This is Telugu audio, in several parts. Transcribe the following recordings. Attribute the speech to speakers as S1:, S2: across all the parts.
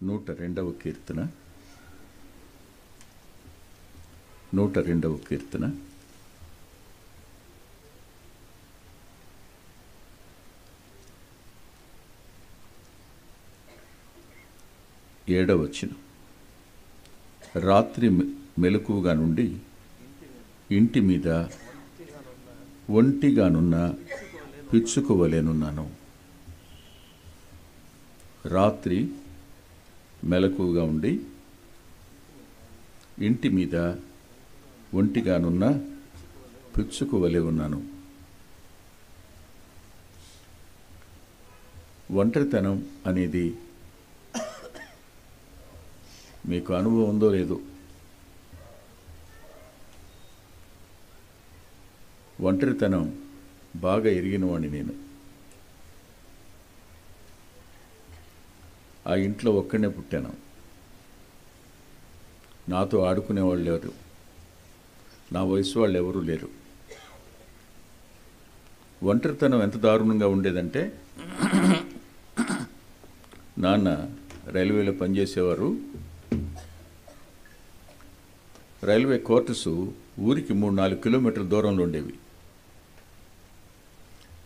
S1: 102వ కీర్తన 102వ కీర్తన 7వ వచనం. రాత్రి మెలకువగా నుండి ఇంటి మీద ఒంటిగానున్న పిచ్చుకోవలేనున్నాను. రాత్రి మెలకువగా ఉండి ఇంటి మీద ఒంటిగానున్న పిచ్చుకోవలే ఉన్నాను. ఒంటరితనం అనేది మీకు అనుభవం ఉందో లేదో, ఒంటరితనం బాగా ఎరిగినవాడిని నేను. ఆ ఇంట్లో ఒక్కడనే పుట్టాను. నాతో ఆడుకునేవాళ్ళు లేరు, నా వయసు వాళ్ళు ఎవరూ లేరు. ఒంటరితనం ఎంత దారుణంగా ఉండేదంటే, నాన్న రైల్వేలో పనిచేసేవారు. రైల్వే క్వార్టర్స్ ఊరికి 3-4 కిలోమీటర్ల దూరంలో ఉండేవి.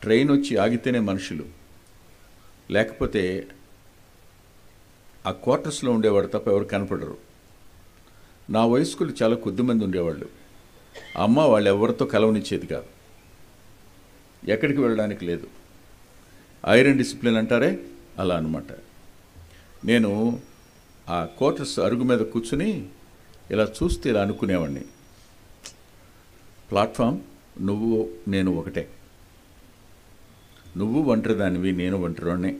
S1: ట్రైన్ వచ్చి ఆగితేనే మనుషులు, లేకపోతే ఆ క్వార్టర్స్లో ఉండేవాడు తప్ప ఎవరు కనపడరు. నా వయస్కులు చాలా కొద్దిమంది ఉండేవాళ్ళు. అమ్మ వాళ్ళు ఎవరితో కలవనిచ్చేది కాదు, ఎక్కడికి వెళ్ళడానికి లేదు. ఐరన్ డిసిప్లిన్ అంటారే, అలా అన్నమాట. నేను ఆ క్వార్టర్స్ అరుగు మీద కూర్చుని ఇలా చూస్తే ఇలా అనుకునేవాడిని, ప్లాట్ఫామ్ నువ్వు నేను ఒకటే, నువ్వు ఒంటరిదానివి, నేను ఒంటరివాడినే.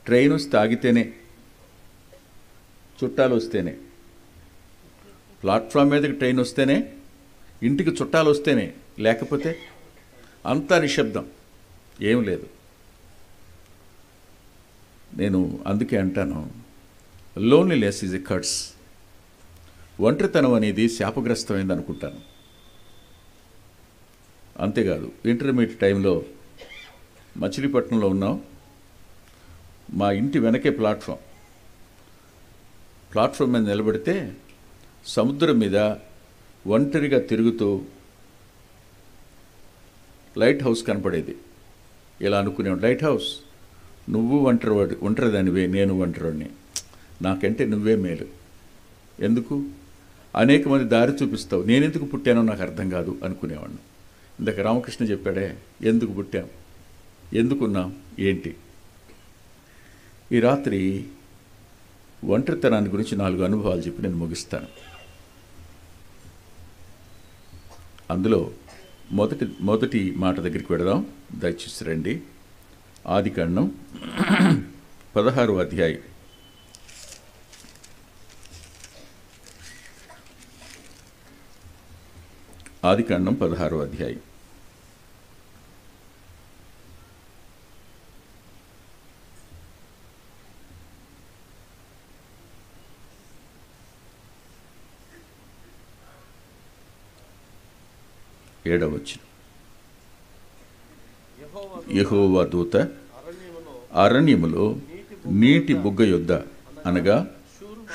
S1: ట్రైన్ వస్తే ఆగితేనే, చుట్టాలు వస్తేనే, ప్లాట్ఫామ్ మీదకి ట్రైన్ వస్తేనే, ఇంటికి చుట్టాలు వస్తేనే, లేకపోతే అంతా నిశ్శబ్దం, ఏం లేదు. నేను అందుకే అంటాను, లోన్లీనెస్ ఈజ్ ఎ కర్స్. ఒంటరితనం అనేది శాపగ్రస్తమైంది అనుకుంటాను. అంతేకాదు, ఇంటర్మీడియట్ టైంలో మచిలీపట్నంలో ఉన్నాం. మా ఇంటి వెనకే ప్లాట్ఫామ్ మీద నిలబడితే సముద్రం మీద ఒంటరిగా తిరుగుతూ లైట్ హౌస్ కనపడేది. ఇలా అనుకునేవాడు, లైట్ హౌస్ నువ్వు ఒంటరిదానివే, నేను ఒంటరివాడిని, నాకంటే నువ్వే మేలు. ఎందుకు? అనేక మంది దారి చూపిస్తావు, నేనెందుకు పుట్టానో నాకు అర్థం కాదు అనుకునేవాడిని. ఇందాక రామకృష్ణ చెప్పాడే, ఎందుకు పుట్టాం, ఎందుకున్నాం, ఏంటి. ఈ రాత్రి ఒంటరితనాన్ని గురించి 4 అనుభవాలు చెప్పి నేను ముగిస్తాను. అందులో మొదటి మాట దగ్గరికి వెడదాం, దయచేసి రండి. ఆదికాండం 16వ అధ్యాయం. ఆదికాండం 16వ అధ్యాయం. ఏడవ వచనం. యెహోవా దూత అరణ్యములో నీటి బుగ్గ యొద్ద, అనగా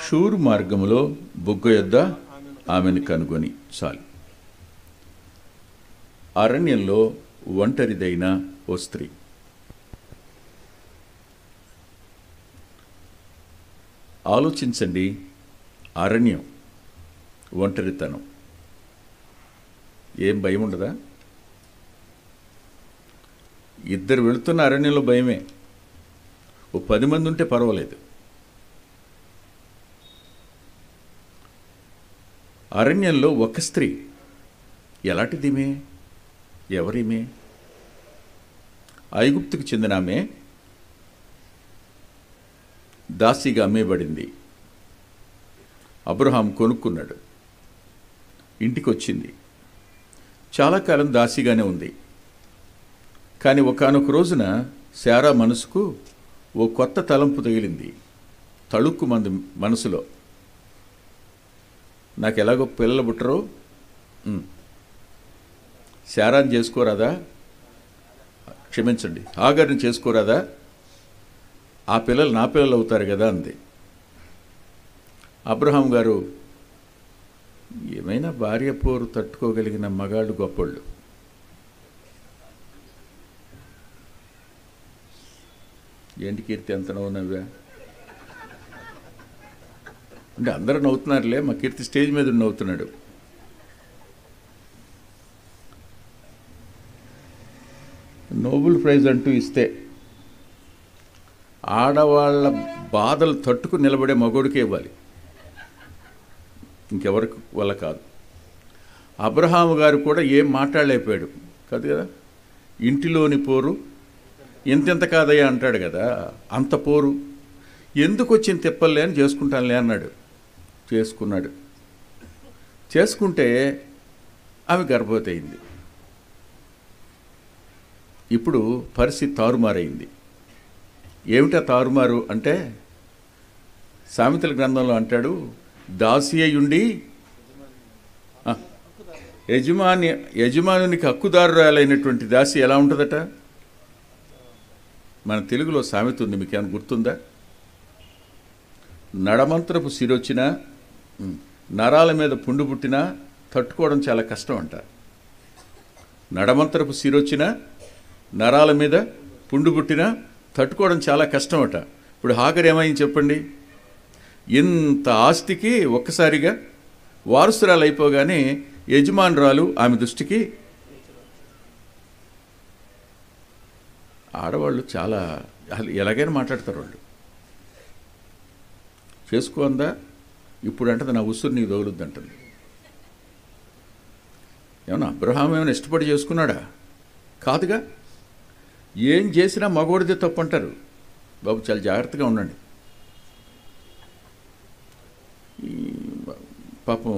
S1: షూరు మార్గములో బుగ్గ యొద్ద ఆమెను కనుగొని. చాలు. అరణ్యంలో ఒంటరిదైన ఓ స్త్రీ. ఆలోచించండి, అరణ్యం, ఒంటరితనం, ఏం భయం ఉండదా? ఇద్దరు వెళుతున్న అరణ్యంలో భయమే. ఓ 10 మంది ఉంటే పర్వాలేదు. అరణ్యంలో ఒక స్త్రీ. ఎలాంటిదిమే? ఎవరిమే? ఐగుప్తుకు చెందిన ఆమె, దాసిగా అమ్మేయబడింది. అబ్రహాం కొనుక్కున్నాడు, ఇంటికి వచ్చింది. చాలా కాలం దాసిగానే ఉంది. కానీ ఒకానొక రోజున శారా మనసుకు ఓ కొత్త తలంపు తగిలింది. తళుక్కు మంది మనసులో, నాకు ఎలాగో పిల్లలు పుట్టరు, శారాన్ని చేసుకోరాదా, క్షమించండి, హాగర్ని చేసుకోరాదా, ఆ పిల్లలు నా పిల్లలు అవుతారు కదా అంది. అబ్రహాం గారు ఏమైనా భార్య పోరు తట్టుకోగలిగిన మగాళ్ళు గొప్పోళ్ళు. ఏంటి కీర్తి ఎంత నవ్వునవ్వా అంటే అందరూ నవ్వుతున్నారులే, మా కీర్తి స్టేజ్ మీద నవ్వుతున్నాడు. నోబెల్ ప్రైజ్ అంటూ ఇస్తే ఆడవాళ్ళ బాధలు తట్టుకు నిలబడే మగోడికే ఇవ్వాలి, ఇంకెవరికి వల్ల కాదు. అబ్రహాము గారు కూడా ఏం మాట్లాడలేకపోయాడు కాదు కదా. ఇంటిలోని పోరు ఎంతెంత కాదయ్యా అంటాడు కదా, అంత పోరు ఎందుకు వచ్చిన తిప్పలే అని చేసుకుంటానులే అన్నాడు. చేసుకున్నాడు. చేసుకుంటే ఆమె గర్భవతి అయింది. ఇప్పుడు పరిస్థితి తారుమారైంది. ఏమిటా తారుమారు అంటే, సామెతల గ్రంథంలో అంటాడు, దాసి అయ్యుండి యజమానునికి హక్కుదారురాలైనటువంటి దాసి ఎలా ఉంటుందట. మన తెలుగులో సామెత ఉంది, మీకు ఏమైనా గుర్తుందా? నడమంత్రపు సిరొచ్చినా నరాల మీద పుండు పుట్టినా తట్టుకోవడం చాలా కష్టం అంట. నడమంత్రపు సిరొచ్చినా నరాల మీద పుండు పుట్టినా తట్టుకోవడం చాలా కష్టం అట. ఇప్పుడు హాగర్ ఏమైంది చెప్పండి. ఇంత ఆస్తికి ఒక్కసారిగా వారసురాలు అయిపోగానే యజమానురాలు ఆమె దృష్టికి. ఆడవాళ్ళు చాలా ఎలాగైనా మాట్లాడతారు. వాళ్ళు చేసుకోందా ఇప్పుడు అంటది, నా ఉసురు నీకు తగులుద్ది అంటుంది. ఏమన్నా అబ్రహాం ఏమైనా ఇష్టపడి చేసుకున్నాడా? కాదుగా. ఏం చేసినా మగోడిదే తప్పు అంటారు. బాబు చాలా జాగ్రత్తగా ఉండండి. పాపం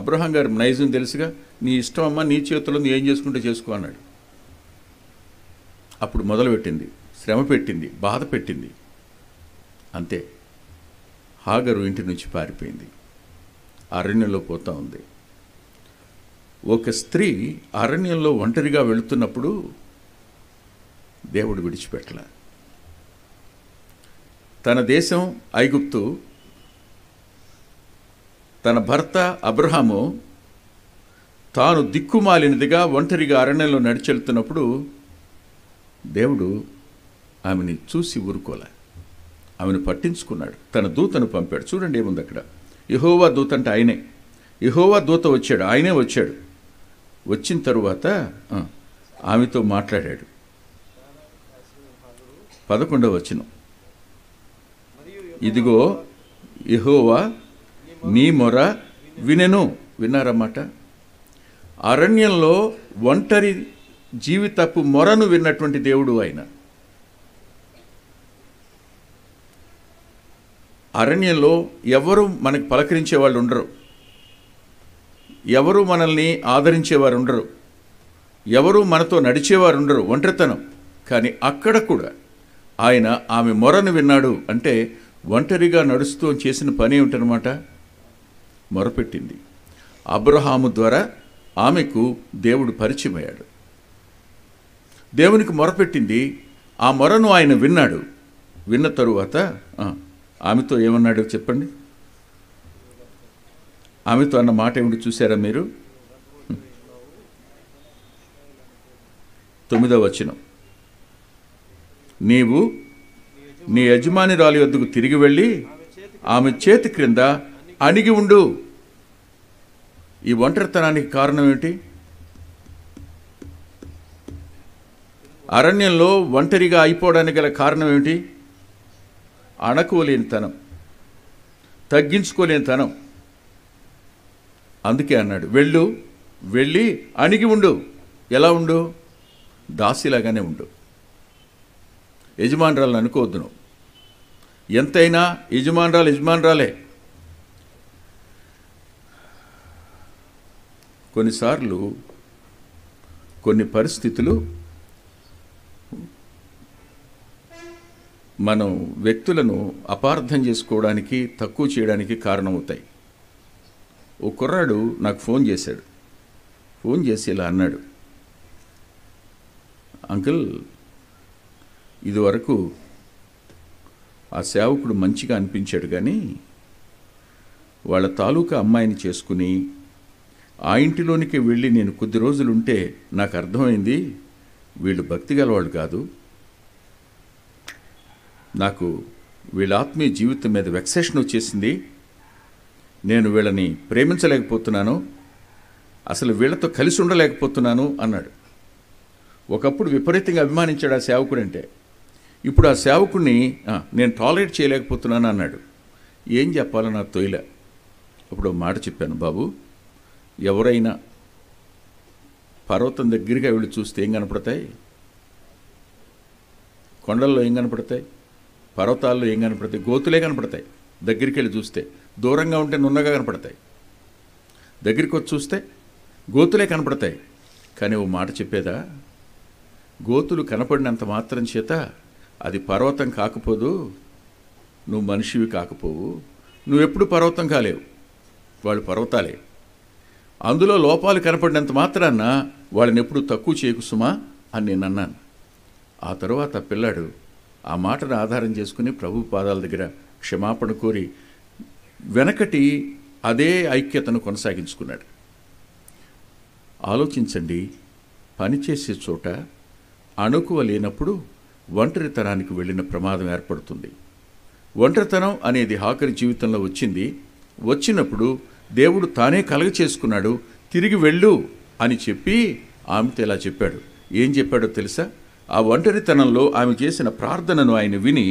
S1: అబ్రహాం గారు నైజం తెలుసుగా, నీ ఇష్టం అమ్మా, నీ చేతుల్లో నువ్వు ఏం చేసుకుంటే చేసుకో అన్నాడు. అప్పుడు మొదలుపెట్టింది, శ్రమ పెట్టింది, బాధ పెట్టింది. అంతే, హాగరు ఇంటి నుంచి పారిపోయింది, అరణ్యంలో పోతూ ఉంది. ఒక స్త్రీ అరణ్యంలో ఒంటరిగా వెళుతున్నప్పుడు దేవుడు విడిచిపెట్టల. తన దేశం ఐగుప్తు, తన భర్త అబ్రహాము తాను దిక్కుమాలినదిగా ఒంటరిగా అరణ్యంలో నడిచెళ్తున్నప్పుడు దేవుడు ఆమెని చూసి ఊరుకోలే, ఆమెను పట్టించుకున్నాడు. తన దూతను పంపాడు. చూడండి ఏముంది అక్కడ. యెహోవా దూత అంటే ఆయనే. యెహోవా దూత వచ్చాడు, ఆయనే వచ్చాడు. వచ్చిన తరువాత ఆమెతో మాట్లాడాడు. 11వ వచనం, ఇదిగో యెహోవా నీ మొర వినెను. విన్నారన్నమాట. అరణ్యంలో ఒంటరి జీవితపు మొరను విన్నటువంటి దేవుడు ఆయన. అరణ్యంలో ఎవరు మనకు పలకరించే వాళ్ళు ఉండరు, ఎవరు మనల్ని ఆదరించేవారు ఉండరు, ఎవరు మనతో నడిచేవారు ఉండరు, ఒంటరితనం. కానీ అక్కడ కూడా ఆయన ఆమె మొరను విన్నాడు. అంటే ఒంటరిగా నడుస్తూ చేసిన పని ఏమిటనమాట, మొరపెట్టింది. అబ్రహాము ద్వారా ఆమెకు దేవుడు పరిచయం అయ్యాడు. దేవునికి మొరపెట్టింది, ఆ మొరను ఆయన విన్నాడు. విన్న తరువాత ఆమెతో ఏమన్నాడు చెప్పండి. ఆమెతో అన్న మాట ఏమిటి చూసారా మీరు? 9వ వచనం, నీవు నీ యజమానిరాలి వద్దకు తిరిగి వెళ్ళి ఆమె చేతి క్రింద అణిగి ఉండు. ఈ ఒంటరితనానికి కారణం ఏమిటి? అరణ్యంలో ఒంటరిగా అయిపోవడానికి గల కారణం ఏమిటి? అణకువలేని తనం, తగ్గించుకోలేని తనం. అందుకే అన్నాడు, వెళ్ళి అణిగి ఉండు. ఎలా ఉండు? దాసిలాగానే ఉండు. యజమానురాలను అనుకోవద్దు నువ్వు. ఎంతైనా యజమానురాలే. కొన్నిసార్లు కొన్ని పరిస్థితులు మనం వ్యక్తులను అపార్థం చేసుకోవడానికి, తక్కువ చేయడానికి కారణమవుతాయి. ఓ కుర్రాడు నాకు ఫోన్ చేశాడు. ఫోన్ చేసి ఇలా అన్నాడు, అంకుల్, ఇదివరకు ఆ సేవకుడు మంచిగా అనిపించాడు, కానీ వాళ్ళ తాలూకా అమ్మాయిని చేసుకుని ఆ ఇంటిలోనికి వెళ్ళి నేను కొద్ది రోజులుంటే నాకు అర్థమైంది, వీళ్ళు భక్తి గలవాళ్ళు కాదు, నాకు వీళ్ళ ఆత్మీయ జీవితం మీద వెక్సేషన్ వచ్చేసింది, నేను వీళ్ళని ప్రేమించలేకపోతున్నాను, అసలు వీళ్ళతో కలిసి ఉండలేకపోతున్నాను అన్నాడు. ఒకప్పుడు విపరీతంగా అభిమానించాడు ఆ సేవకుడంటే. ఇప్పుడు ఆ సేవకుడిని నేను టాలరేట్ చేయలేకపోతున్నాను అన్నాడు. ఏం చెప్పాలో నాకు తొయిల. అప్పుడు మాట చెప్పాను, బాబు, ఎవరైనా పర్వతం దగ్గరగా వెళ్ళి చూస్తే ఏం కనపడతాయి? కొండల్లో ఏం కనపడతాయి? పర్వతాల్లో ఏం కనపడతాయి? గోతులే కనపడతాయి. దగ్గరికి వెళ్ళి చూస్తే దూరంగా ఉంటే నున్నగా కనపడతాయి, దగ్గరికి వచ్చి చూస్తే గోతులే కనపడతాయి. కానీ ఓ మాట చెప్పేదా, గోతులు కనపడినంత మాత్రం చేత అది పర్వతం కాకపోదు, నువ్వు మనిషివి కాకపోవు, నువ్వెప్పుడు పర్వతం కాలేవు, వాళ్ళు పర్వతాలే. అందులో లోపాలు కనపడినంత మాత్రాన వాళ్ళని ఎప్పుడు తక్కువ చేయకు సుమా అని నేను అన్నాను. ఆ తరువాత పిల్లాడు ఆ మాటను ఆధారం చేసుకుని ప్రభు పాదాల దగ్గర క్షమాపణ కోరి వెనకటి అదే ఐక్యతను కొనసాగించుకున్నాడు. ఆలోచించండి, పనిచేసే చోట అణుకువ లేనప్పుడు ఒంటరితనానికి వెళ్ళిన ప్రమాదం ఏర్పడుతుంది. ఒంటరితనం అనేది హాగరు జీవితంలో వచ్చినప్పుడు దేవుడు తానే కలగ చేసుకున్నాడు. తిరిగి వెళ్ళు అని చెప్పి ఆమెతో ఇలా చెప్పాడు. ఏం చెప్పాడో తెలుసా? ఆ ఒంటరితనంలో ఆమె చేసిన ప్రార్థనను ఆయన విని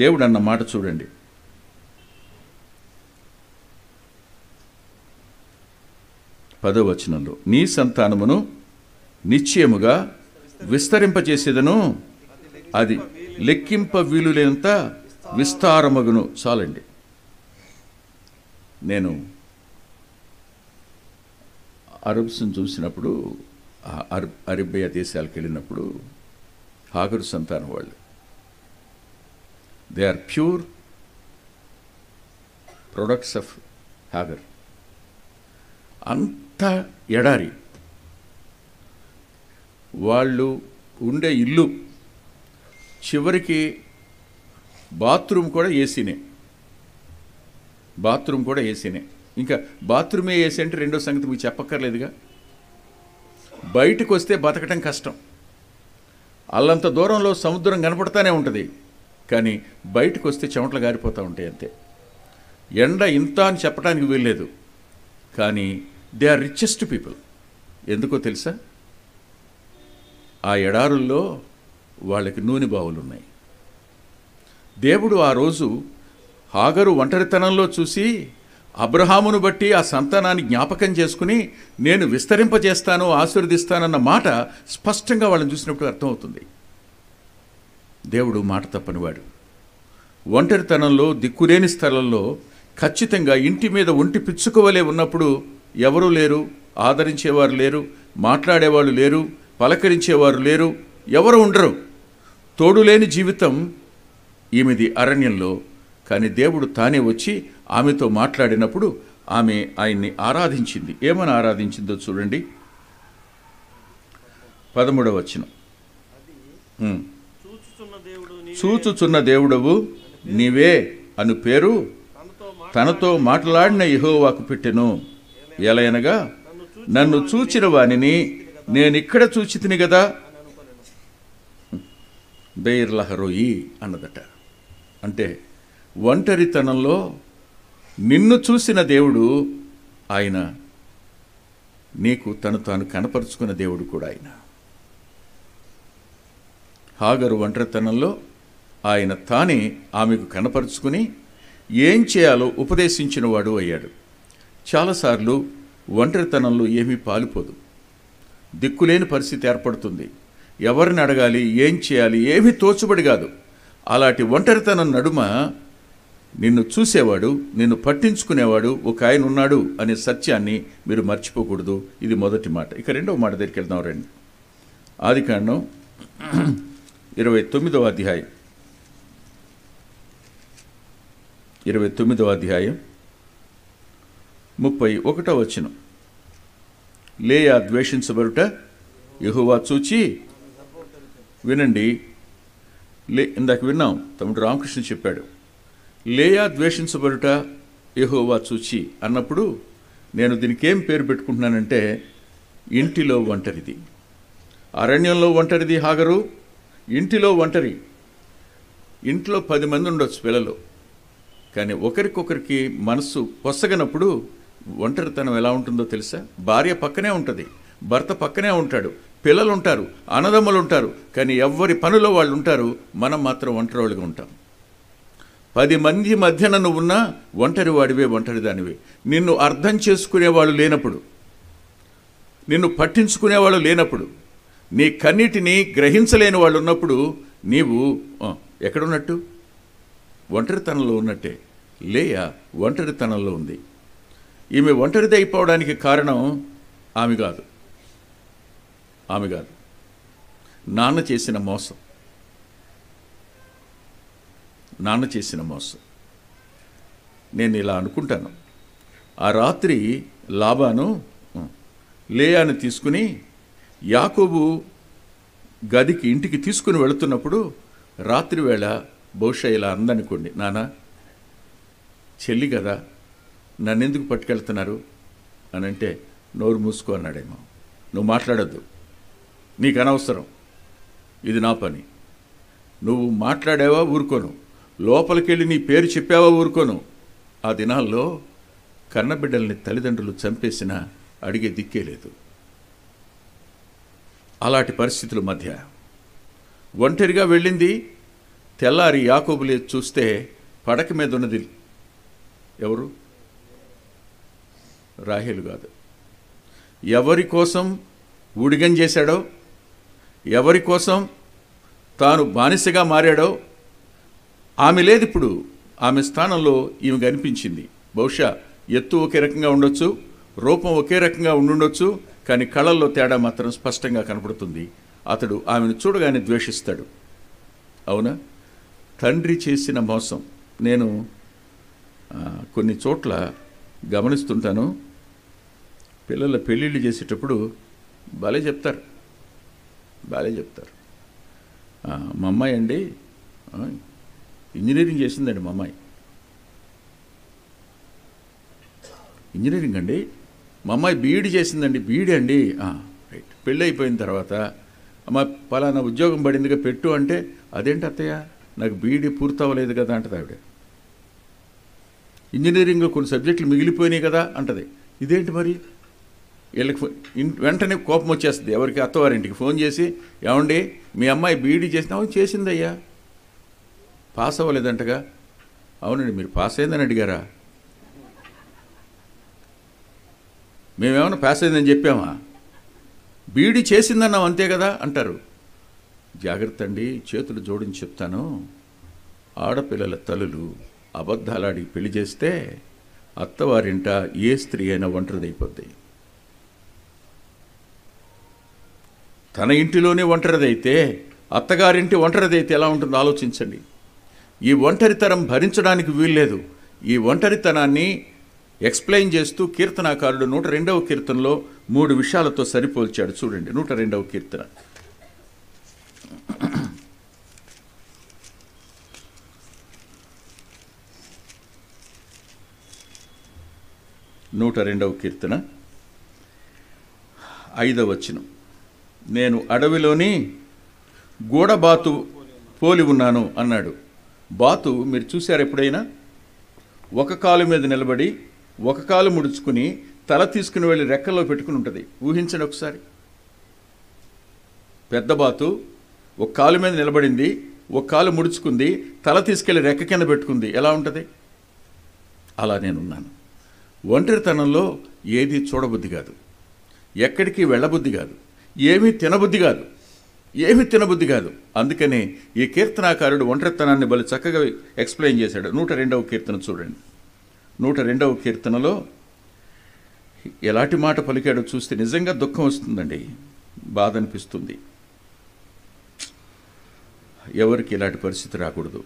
S1: దేవుడు అన్న మాట చూడండి. 10వ వచనంలో, నీ సంతానమును నిశ్చయముగా విస్తరింపచేసేదను, అది లెక్కింప వీలులేనంత విస్తారమగును. చాలండి. నేను అరబ్స్ని చూసినప్పుడు, అరేబియా దేశాలకు వెళ్ళినప్పుడు హాగరు సంతానం వాళ్ళు, they are pure products of Hagar. అంత ఎడారి, వాళ్ళు ఉండే ఇల్లు చివరికి బాత్రూమ్ కూడా ఏసీనే. ఇంకా బాత్రూమే ఏసీ అంటే రెండో సంగతి మీకు చెప్పక్కర్లేదుగా. బయటకు వస్తే బతకటం కష్టం. అల్లంత దూరంలో సముద్రం కనపడతానే ఉంటుంది, కానీ బయటకు వస్తే చెమటలు గారిపోతూ ఉంటాయి అంతే. ఎండ ఇంత అని చెప్పడానికి వీల్లేదు. కానీ దే ఆర్ రిచెస్ట్ పీపుల్. ఎందుకో తెలుసా? ఆ ఎడారుల్లో వాళ్ళకి నూనె బావులు ఉన్నాయి. దేవుడు ఆ రోజు హాగరు ఒంటరితనంలో చూసి అబ్రహామును బట్టి ఆ సంతానాన్ని జ్ఞాపకం చేసుకుని నేను విస్తరింపజేస్తాను, ఆశీర్వదిస్తానన్న మాట స్పష్టంగా వాళ్ళని చూసినప్పుడు అర్థమవుతుంది. దేవుడు మాట తప్పనివాడు. ఒంటరితనంలో దిక్కులేని స్థలంలో ఖచ్చితంగా ఇంటి మీద ఒంటి పిచ్చుకోవలే ఉన్నప్పుడు ఎవరూ లేరు, ఆదరించేవారు లేరు, మాట్లాడేవాళ్ళు లేరు, పలకరించేవారు లేరు, ఎవరు ఉండరు. తోడులేని జీవితం ఈమెది అరణ్యంలో. కానీ దేవుడు తానే వచ్చి ఆమెతో మాట్లాడినప్పుడు ఆమె ఆయన్ని ఆరాధించింది. ఏమని ఆరాధించిందో చూడండి. 13వ వచనం, చూచుచున్న దేవుడవు నీవే అను పేరు తనతో మాట్లాడిన యెహోవాకు పెట్టెను. ఎలయనగా నన్ను చూచిన వానిని నేనిక్కడ చూచితిని కదా, బెయిర్లహరోయి అన్నదట. అంటే ఒంటరితనంలో నిన్ను చూసిన దేవుడు ఆయన, నీకు తను తాను కనపరుచుకున్న దేవుడు కూడా ఆయన. హాగరు ఒంటరితనంలో ఆయన తానే ఆమెకు కనపరుచుకుని ఏం చేయాలో ఉపదేశించిన వాడు అయ్యాడు. చాలాసార్లు ఒంటరితనంలో ఏమీ పాలుపోదు, దిక్కులేని పరిస్థితి ఏర్పడుతుంది. ఎవరిని అడగాలి, ఏం చేయాలి, ఏమీ తోచుబడి కాదు. అలాంటి ఒంటరితనం నడుమ నిన్ను చూసేవాడు, నిన్ను పట్టించుకునేవాడు ఒక ఆయన ఉన్నాడు అనే సత్యాన్ని మీరు మర్చిపోకూడదు. ఇది మొదటి మాట. ఇక రెండవ మాట దగ్గరికి వెళ్దాం రండి. ఆదికాండం 29వ అధ్యాయం 31వ వచనం. లేయా ద్వేషించబడుట యెహోవా చూచి, వినండి, ఇందాక విన్నాం, తమ్ముడు రామకృష్ణ చెప్పాడు. లేయా ద్వేషించబడుట యెహోవా చూచి అన్నప్పుడు నేను దీనికి ఏం పేరు పెట్టుకుంటున్నానంటే ఇంటిలో ఒంటరిది. అరణ్యంలో ఒంటరిది హాగరు, ఇంటిలో ఒంటరి. ఇంట్లో 10 మంది ఉండొచ్చు పిల్లలు, కానీ ఒకరికొకరికి మనసు పొసగనప్పుడు ఒంటరితనం ఎలా ఉంటుందో తెలుసా? భార్య పక్కనే ఉంటుంది, భర్త పక్కనే ఉంటాడు, పిల్లలు ఉంటారు, అన్నదమ్ములు ఉంటారు, కానీ ఎవరి పనిలో వాళ్ళు ఉంటారు. మనం మాత్రం ఒంటరివాళ్ళుగా ఉంటాం. 10 మంది మధ్యన నువ్వున్నా ఒంటరి వాడివే, ఒంటరి దానివే. నిన్ను అర్థం చేసుకునేవాళ్ళు లేనప్పుడు, నిన్ను పట్టించుకునేవాళ్ళు లేనప్పుడు, నీ కన్నిటిని గ్రహించలేని వాళ్ళు ఉన్నప్పుడు నీవు ఎక్కడున్నట్టు? ఒంటరితనంలో ఉన్నట్టే. లేయా ఒంటరితనంలో ఉంది. ఈమె ఒంటరిది అయిపోవడానికి కారణం ఆమె కాదు, నాన్న చేసిన మోసం. నేను ఇలా అనుకుంటాను, ఆ రాత్రి లాబాను లేయాను తీసుకుని యాకోబు గదికి ఇంటికి తీసుకుని వెళుతున్నప్పుడు రాత్రి వేళ బహుశా ఇలా అందనుకోండి, నాన్న చెల్లి కదా, నన్నెందుకు పట్టుకెళ్తున్నారు అని అంటే నోరు మూసుకో అన్నాడేమో. నువ్వు మాట్లాడద్దు, నీకు అనవసరం, ఇది నా పని. నువ్వు మాట్లాడావా ఊరుకోను, లోపలికెళ్ళి నీ పేరు చెప్పావా ఊరుకోను. ఆ దినాల్లో కన్నబిడ్డల్ని తల్లిదండ్రులు చంపేసినా అడిగే దిక్కే లేదు. అలాంటి పరిస్థితుల మధ్య ఒంటరిగా వెళ్ళింది. తెల్లారి యాకోబు లేచి చూస్తే పడక మీద ఉన్నది ఎవరు? రాహేలు కాదు. ఎవరి కోసం ఊడిగం చేశాడో, ఎవరి కోసం తాను బానిసగా మారాడో ఆమె లేదు ఇప్పుడు. ఆమె స్థానంలో ఈమె కనిపించింది. బహుశా ఎత్తు ఒకే రకంగా ఉండొచ్చు, రూపం ఒకే రకంగా ఉండుండొచ్చు, కానీ కళల్లో తేడా మాత్రం స్పష్టంగా కనపడుతుంది. అతడు ఆమెను చూడగానే ద్వేషిస్తాడు. అవునా? తండ్రి చేసిన మోసం. నేను కొన్ని చోట్ల గమనిస్తుంటాను, పిల్లల పెళ్ళిళ్ళు చేసేటప్పుడు భలే చెప్తారు. మా అమ్మాయి అండి ఇంజనీరింగ్ చేసిందండి, మా అమ్మాయి ఇంజనీరింగ్ అండి, మా అమ్మాయి బీఈడీ చేసిందండి, బీఈడీ అండి. రైట్. పెళ్ళి అయిపోయిన తర్వాత అమ్మ పలానా ఉద్యోగం పడిందిగా పెట్టు అంటే, అదేంటి అత్తయ్య నాకు బీఈడీ పూర్తవ్వలేదు కదా అంటది ఆవిడ. ఇంజనీరింగ్లో కొన్ని సబ్జెక్టులు మిగిలిపోయినాయి కదా అంటది. ఇదేంటి మరి? వీళ్ళకి వెంటనే కోపం వచ్చేస్తుంది. ఎవరికి? అత్తవారింటికి ఫోన్ చేసి, ఏమండి మీ అమ్మాయి బీఈడీ చేసిందయ్యా, పాస్ అవ్వలేదంటగా. అవునండి, మీరు పాస్ అయిందని అడిగారా? మేమేమన్నా పాస్ అయిందని చెప్పామా? బీఈడీ చేసిందన్నాం అంతే కదా అంటారు. జాగ్రత్త అండి, చేతులు జోడించి చెప్తాను, ఆడపిల్లల తల్లులు అబద్ధాలాడి పెళ్లి చేస్తే అత్తవారింట ఏ స్త్రీ అయినా ఒంటరిదైపోద్ది. తన ఇంటిలోనే ఒంటరిదైతే అత్తగారింటి ఒంటరిదైతే ఎలా ఉంటుందో ఆలోచించండి. ఈ ఒంటరితనం భరించడానికి వీల్లేదు. ఈ ఒంటరితనాన్ని ఎక్స్ప్లెయిన్ చేస్తూ కీర్తనాకారుడు 102వ కీర్తనలో 3 విషయాలతో సరిపోల్చాడు. చూడండి 102వ కీర్తన. నూట 2వ కీర్తన 5వ వచనం. నేను అడవిలోని గూడబాతు పోలి ఉన్నాను అన్నాడు. బాతు మీరు చూశారు ఎప్పుడైనా? ఒక కాలు మీద నిలబడి ఒక కాలు ముడుచుకుని తల తీసుకుని వెళ్ళి రెక్కల్లో పెట్టుకుని ఉంటుంది. ఊహించండి ఒకసారి. పెద్ద బాతు ఒక కాలు మీద నిలబడింది, ఒక కాలు ముడుచుకుంది, తల తీసుకెళ్ళి రెక్క కింద పెట్టుకుంది. ఎలా ఉంటుంది? అలా నేనున్నాను. ఒంటరితనంలో ఏది చూడబుద్ధి కాదు, ఎక్కడికి వెళ్ళబుద్ధి కాదు, ఏమీ తినబుద్ధి కాదు. అందుకనే ఈ కీర్తనాకారుడు ఒంటరితనాన్ని బలి చక్కగా ఎక్స్ప్లెయిన్ చేశాడు. 102వ కీర్తన చూడండి. 102వ కీర్తనలో ఎలాంటి మాట పలికాడో చూస్తే నిజంగా దుఃఖం వస్తుందండి, బాధ అనిపిస్తుంది. ఎవరికి ఇలాంటి పరిస్థితి రాకూడదు.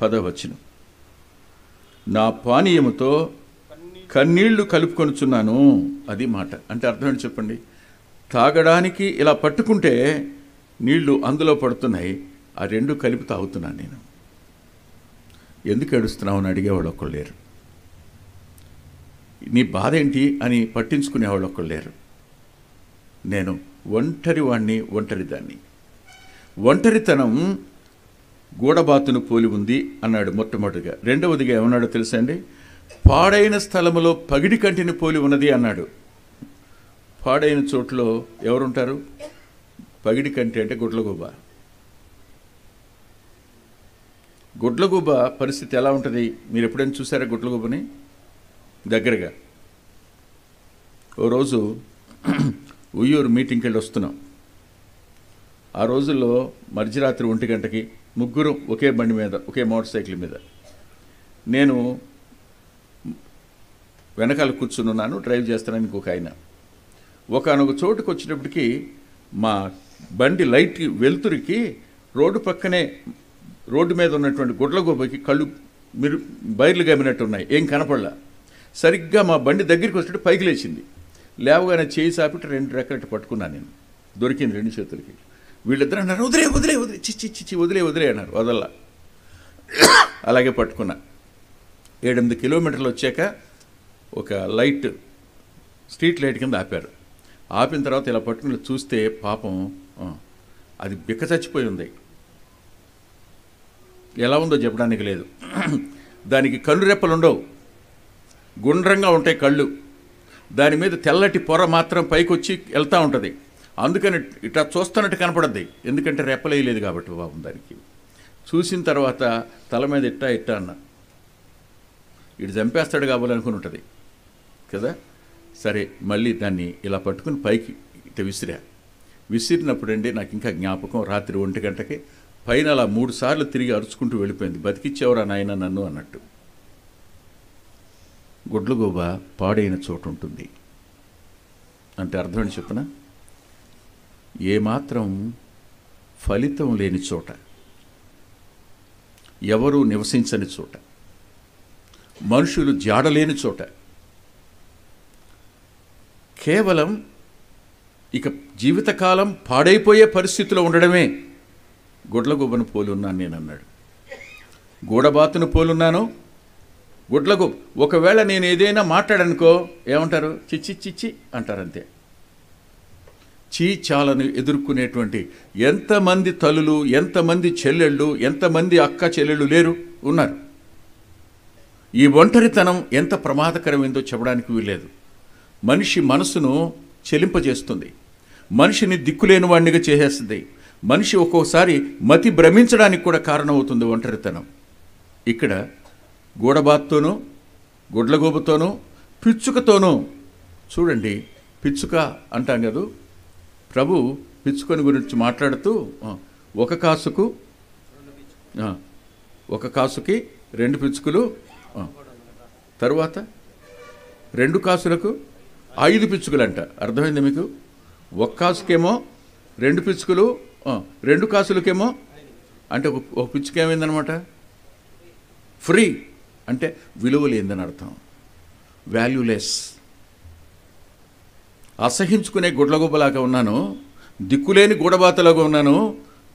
S1: 10వ వచనం. నా పానీయముతో కన్నీళ్లు కలుపుకొనుచున్నాను. అది మాట. అంటే అర్థం ఏంటి చెప్పండి? తాగడానికి ఇలా పట్టుకుంటే నీళ్లు అందులో పడుతున్నాయి, ఆ 2 కలిపి తాగుతున్నాను నేను. ఎందుకు ఏడుస్తున్నావు అని అడిగేవాళ్ళు ఒక్కళ్ళు లేరు. నీ బాధ ఏంటి అని పట్టించుకునేవాళ్ళు ఒక్కళ్ళు లేరు. నేను ఒంటరి వాణ్ణి, ఒంటరిదాన్ని. ఒంటరితనం గూడబాతును పోలి ఉంది అన్నాడు మొట్టమొదటిగా. రెండవదిగా ఏమన్నాడో తెలుసా అండి? పాడైన స్థలములో పగిడి కంటిని పోలి ఉన్నది అన్నాడు. పాడైన చోట్లో ఎవరుంటారు? పగిడి కంటి అంటే గుడ్లగూబ. గుడ్లగూబ పరిస్థితి ఎలా ఉంటుంది? మీరు ఎప్పుడైనా చూసారా గుడ్లగూబని దగ్గరగా? ఓ రోజు ఉయ్యూరు మీటింగ్కి వెళ్ళి వస్తున్నాం. ఆ రోజుల్లో మధ్యరాత్రి 1 గంటకి ముగ్గురు ఒకే బండి మీద, ఒకే మోటార్ సైకిల్ మీద, నేను వెనకాల కూర్చున్నాను, డ్రైవ్ చేస్తానని ఇంకొక ఆయన. ఒకనొక చోటుకు వచ్చేటప్పటికి మా బండి లైట్ వెలుతురికి రోడ్డు పక్కనే, రోడ్డు మీద ఉన్నటువంటి గుడ్లగూబకి కళ్ళు బైర్లు గమ్మినట్టు ఉన్నాయి, ఏం కనపడలా. సరిగ్గా మా బండి దగ్గరికి వచ్చేటప్పుడు పైకి లేచింది. లేవగానే చేయి సాపిട്ട് 2 రెక్కలట్టు పట్టుకున్నాను. నేను దొరికింది 2 చేతులకి. వీళ్ళిద్దరు అన్నారు, వదిలే వదిలే వదిలే, చిచ్చి వదిలే వదిలే అన్నారు. వదల్లా. అలాగే పట్టుకున్నా. 7-8 కిలోమీటర్లు వచ్చాక ఒక లైట్, స్ట్రీట్ లైట్ కింద ఆపారు. ఆపిన తర్వాత ఇలా పట్టుకుని చూస్తే పాపం అది బిక్క చచ్చిపోయి ఉంది. ఎలా ఉందో చెప్పడానికి లేదు. దానికి కళ్ళు రెప్పలు ఉండవు, గుండ్రంగా ఉంటాయి కళ్ళు. దాని మీద తెల్లటి పొర మాత్రం పైకి వచ్చి వెళ్తూ ఉంటుంది. అందుకని ఇట్లా చూస్తున్నట్టు కనపడద్ది, ఎందుకంటే రెప్పలేయలేదు కాబట్టి. పాపం దానికి చూసిన తర్వాత తల మీద ఇట్టా అన్న, ఇటు చంపేస్తాడు కాబోలనుకుని ఉంటుంది కదా. సరే, మళ్ళీ దాన్ని ఇలా పట్టుకుని పైకి ఇట విసిరినప్పుడు అండి నాకు ఇంకా జ్ఞాపకం, రాత్రి 1 గంటకి పైన అలా 3 సార్లు తిరిగి అరుచుకుంటూ వెళ్ళిపోయింది. బతికిచ్చేవరా నాయన నన్ను అన్నట్టు. గుడ్లగూబ పాడైన చోటు ఉంటుంది అంటే అర్థమని చెప్పనా? ఏమాత్రం ఫలితం లేని చోట, ఎవరూ నివసించని చోట, మనుషులు జాడలేని చోట, కేవలం ఇక జీవితకాలం పాడైపోయే పరిస్థితిలో ఉండడమే గుడ్లగూబను పోలున్నాను నేను అన్నాడు. గూడబాతును పోలున్నాను, గుడ్లగూబ. ఒకవేళ నేను ఏదైనా మాట్లాడనుకో ఏమంటారు? చిచ్చి అంటారంతే. చీచాలను ఎదుర్కొనేటువంటి ఎంతమంది తల్లులు, ఎంతమంది చెల్లెళ్ళు, ఎంతమంది అక్క చెల్లెళ్ళు లేరు, ఉన్నారు. ఈ ఒంటరితనం ఎంత ప్రమాదకరమైందో చెప్పడానికి వీల్లేదు. మనిషి మనసును చెలింపజేస్తుంది, మనిషిని దిక్కులేని వాడినిగా చేసేస్తుంది, మనిషి ఒక్కోసారి మతి భ్రమించడానికి కూడా కారణమవుతుంది ఒంటరితనం. ఇక్కడ గూడబాత్తోనూ, గుడ్లగూబతోనూ, పిచ్చుకతోనూ. చూడండి, పిచ్చుక అంటాం కదా, ప్రభు పిచ్చుకొని గురించి మాట్లాడుతూ ఒక కాసుకి 2 పిచ్చుకలు, తరువాత 2 కాసులకు 5 పిచ్చుకలు అంట. అర్థమైంది మీకు? 1 కాసుకేమో 2 పిచ్చుకలు, 2 కాసులకేమో అంటే ఒక పిచ్చుక ఏమైందనమాట? ఫ్రీ అంటే విలువ లేదని అర్థం, వాల్యూలెస్. అసహించుకునే గుడ్లగూబలాగా ఉన్నాను, దిక్కులేని గూడబాతలాగా ఉన్నాను,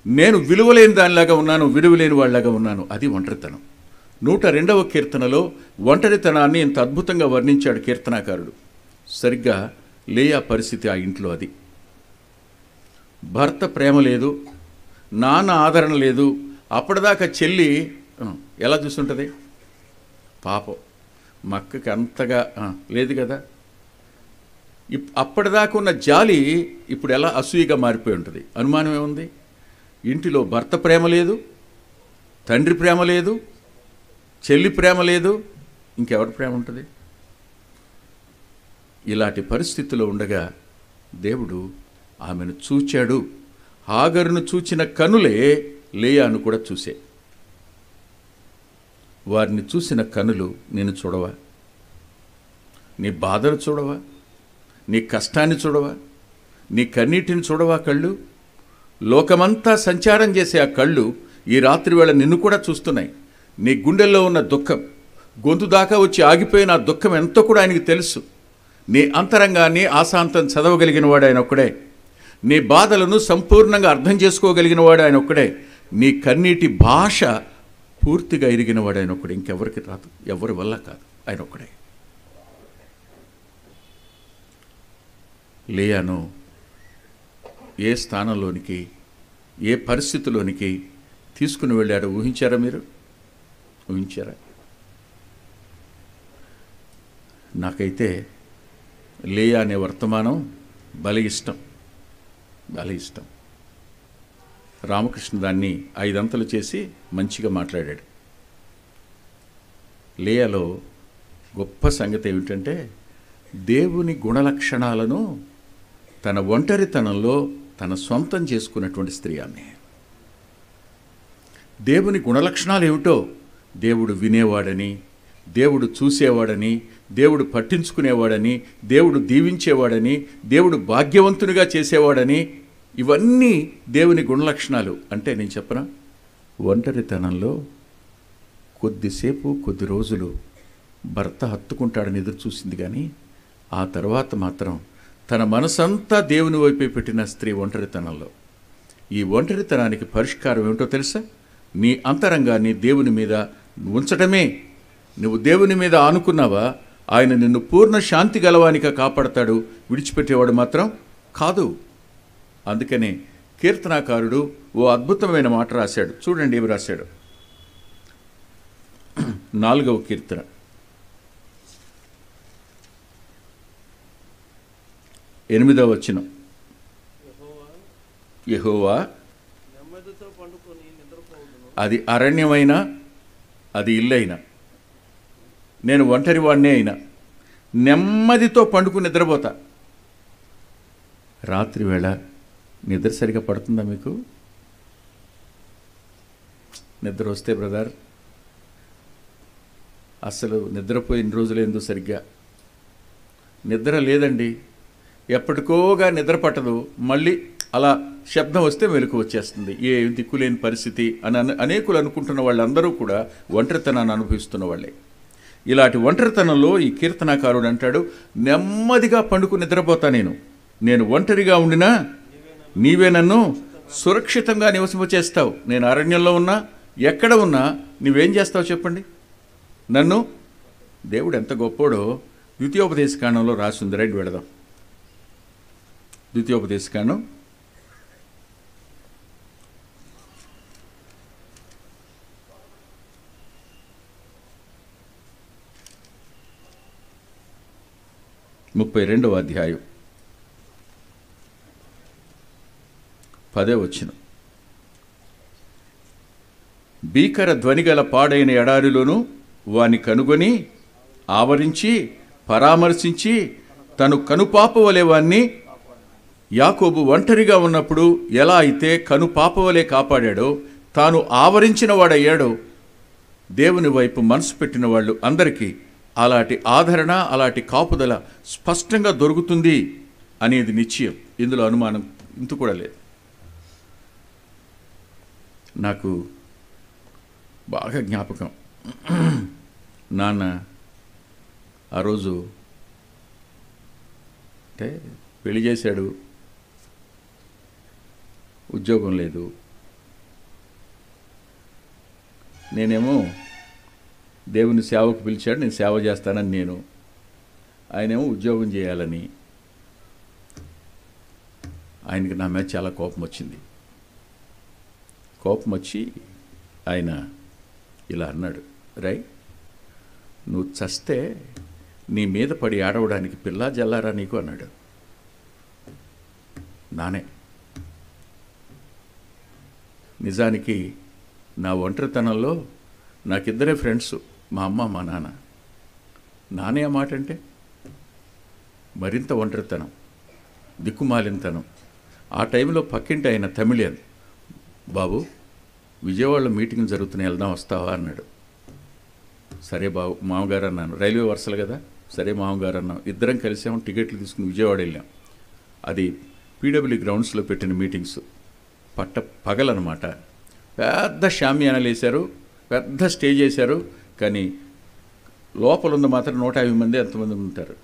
S1: నేను విలువలేని దానిలాగా ఉన్నాను, విలువలేని వాళ్ళలాగా ఉన్నాను. అది ఒంటరితనం. 102వ కీర్తనలో ఒంటరితనాన్ని ఇంత అద్భుతంగా వర్ణించాడు కీర్తనాకారుడు. సరిగ్గా లేయా పరిస్థితి ఆ ఇంట్లో అది. భర్త ప్రేమ లేదు, నాన్న ఆదరణ లేదు. అప్పటిదాకా చెల్లి ఎలా చూస్తుంటుంది? పాపం మక్కకి అంతగా లేదు కదా. అప్పటిదాకా ఉన్న జాలి ఇప్పుడు ఎలా అసూయగా మారిపోయి ఉంటుంది. అనుమానం ఏముంది? ఇంటిలో భర్త ప్రేమ లేదు, తండ్రి ప్రేమ లేదు, చెల్లి ప్రేమ లేదు, ఇంకెవరి ప్రేమ ఉంటుంది? ఇలాంటి పరిస్థితిలో ఉండగా దేవుడు ఆమెను చూచాడు. హాగరును చూచిన కనులే లేయాను కూడా చూసే. వారిని చూసిన కనులు నేను చూడవా? నీ బాధను చూడవా? నీ కష్టాన్ని చూడవా? నీ కన్నీటిని చూడవా కళ్ళు? లోకమంతా సంచారం చేసే ఆ కళ్ళు ఈ రాత్రి వేళ నిన్ను కూడా చూస్తున్నాయి. నీ గుండెల్లో ఉన్న దుఃఖం, గొంతు దాకా వచ్చి ఆగిపోయిన ఆ దుఃఖం ఎంతో కూడా ఆయనకి తెలుసు. నీ అంతరంగాన్ని ఆశాంతం చదవగలిగిన వాడు ఆయన ఒక్కడే. నీ బాధలను సంపూర్ణంగా అర్థం చేసుకోగలిగిన వాడు ఆయన ఒక్కడే. నీ కన్నీటి భాష పూర్తిగా ఎరిగినవాడు ఆయన ఒక్కడు, ఇంకెవరికి రాదు, ఎవరి వల్ల కాదు, ఆయన ఒక్కడే. లేయాను ఏ స్థానంలోనికి, ఏ పరిస్థితిలోనికి తీసుకుని వెళ్ళాడో ఊహించారా మీరు? ఊహించారా? నాకైతే లేయా అనే వర్తమానం భలే ఇష్టం. రామకృష్ణ దాన్ని 5 అంతలు చేసి మంచిగా మాట్లాడాడు. లేయాలో గొప్ప సంగతి ఏమిటంటే, దేవుని గుణలక్షణాలను తన ఒంటరితనంలో తన సొంతం చేసుకున్నటువంటి స్త్రీ ఆమె. దేవుని గుణలక్షణాలు ఏమిటో, దేవుడు వినేవాడని, దేవుడు చూసేవాడని, దేవుడు పట్టించుకునేవాడని, దేవుడు దీవించేవాడని, దేవుడు భాగ్యవంతునిగా చేసేవాడని, ఇవన్నీ దేవుని గుణలక్షణాలు. అంటే నేను చెప్పనా, ఒంటరితనంలో కొద్దిసేపు కొద్ది రోజులు భర్త హత్తుకుంటాడని ఎదురు చూసింది, కానీ ఆ తర్వాత మాత్రం తన మనసంతా దేవుని వైపే పెట్టిన స్త్రీ ఒంటరితనంలో. ఈ ఒంటరితనానికి పరిష్కారం ఏమిటో తెలుసా? నీ అంతరంగాన్ని దేవుని మీద ఉంచడమే. నువ్వు దేవుని మీద ఆనుకున్నావా, ఆయన నిన్ను పూర్ణ శాంతి గలవానిగా కాపాడతాడు, విడిచిపెట్టేవాడు మాత్రం కాదు. అందుకనే కీర్తనాకారుడు ఓ అద్భుతమైన మాట రాశాడు. చూడండి ఏమి రాశాడు. 4వ కీర్తన 8వ వచనం. యెహోవా అది అరణ్యమైనా, అది ఇల్లైనా, నేను ఒంటరి వాడినే అయినా నెమ్మదితో పండుకుని నిద్రపోతా. రాత్రి వేళ నిద్ర సరిగా పడుతుందా మీకు? నిద్ర వస్తే బ్రదర్, అసలు నిద్రపోయిన రోజులేందో సరిగ్గా నిద్ర లేదండి. ఎప్పటికోగా నిద్ర పట్టదు, మళ్ళీ అలా శబ్దం వస్తే మెలకు వచ్చేస్తుంది. ఏ దిక్కులేని పరిస్థితి అని అనేకులు అనుకుంటున్న వాళ్ళందరూ కూడా ఒంటరితనాన్ని అనుభవిస్తున్న వాళ్ళే. ఇలాంటి ఒంటరితనంలో ఈ కీర్తనాకారుడు అంటాడు, నెమ్మదిగా పండుకుని నిద్రపోతా. నేను ఒంటరిగా ఉండినా నీవే నన్ను సురక్షితంగా నివసింపచేస్తావు. నేను అరణ్యంలో ఉన్నా, ఎక్కడ ఉన్నా నువ్వేం చేస్తావు చెప్పండి నన్ను. దేవుడు ఎంత గొప్పోడో ద్వితీయోపదేశకాండంలో రాసింది. రైట్, వెళదాం. ద్వితీయోపదేశకాండం 32వ అధ్యాయం 10వ వచనం. భీకర ధ్వనిగల పాడైన ఎడారిలోనూ వాని కనుగొని ఆవరించి పరామర్శించి తను కనుపాప వలె వాన్ని, యాకోబు ఒంటరిగా ఉన్నప్పుడు ఎలా అయితే కనుపాప వలె కాపాడాడో, తాను ఆవరించిన వాడయ్యాడో, దేవుని వైపు మనసు పెట్టిన వాళ్ళు అందరికీ అలాంటి ఆదరణ, అలాంటి కాపుదల స్పష్టంగా దొరుకుతుంది అనేది నిశ్చయం. ఇందులో అనుమానం ఇంత కూడా లేదు. నాకు బాగా జ్ఞాపకం, నాన్న ఆ రోజు అంటే పెళ్లి చేశాడు, ఉద్యోగం లేదు. నేనేమో దేవుని సేవకు పిలిచాడు, నేను సేవ చేస్తానని ఆయనేమో ఉద్యోగం చేయాలని. ఆయనకి నా మీద చాలా కోపం వచ్చింది. కోపం వచ్చి ఆయన ఇలా అన్నాడు, రై నువ్వు చస్తే నీ మీద పడి ఆడవడానికి పిల్లా జల్లారా నీకు అన్నాడు. నానే నిజానికి నా ఒంటరితనంలో నాకిద్దరే ఫ్రెండ్స్, మా అమ్మ మా నాన్న. నానే ఆ మాట అంటే మరింత ఒంటరితనం, దిక్కుమాలినతనం. ఆ టైంలో పక్కింటి ఆయన తమిళియన్, బాబు విజయవాడలో మీటింగ్ జరుగుతున్నాయి, వెళ్దాం వస్తావా అన్నాడు. సరే బాబు మామగారు అన్నాను. రైల్వే వరుసలు కదా, సరే మామగారు అన్నాం. ఇద్దరం కలిసాము, టికెట్లు తీసుకుని విజయవాడ వెళ్ళాం. అది పీడబ్ల్యూ గ్రౌండ్స్లో పెట్టిన మీటింగ్స్, పగలన్నమాట. పెద్ద షామియానాలు వేశారు, పెద్ద స్టేజ్ వేశారు, కానీ లోపల ఉంది మాత్రం 150 మంది ఎంతమంది ఉంటారు.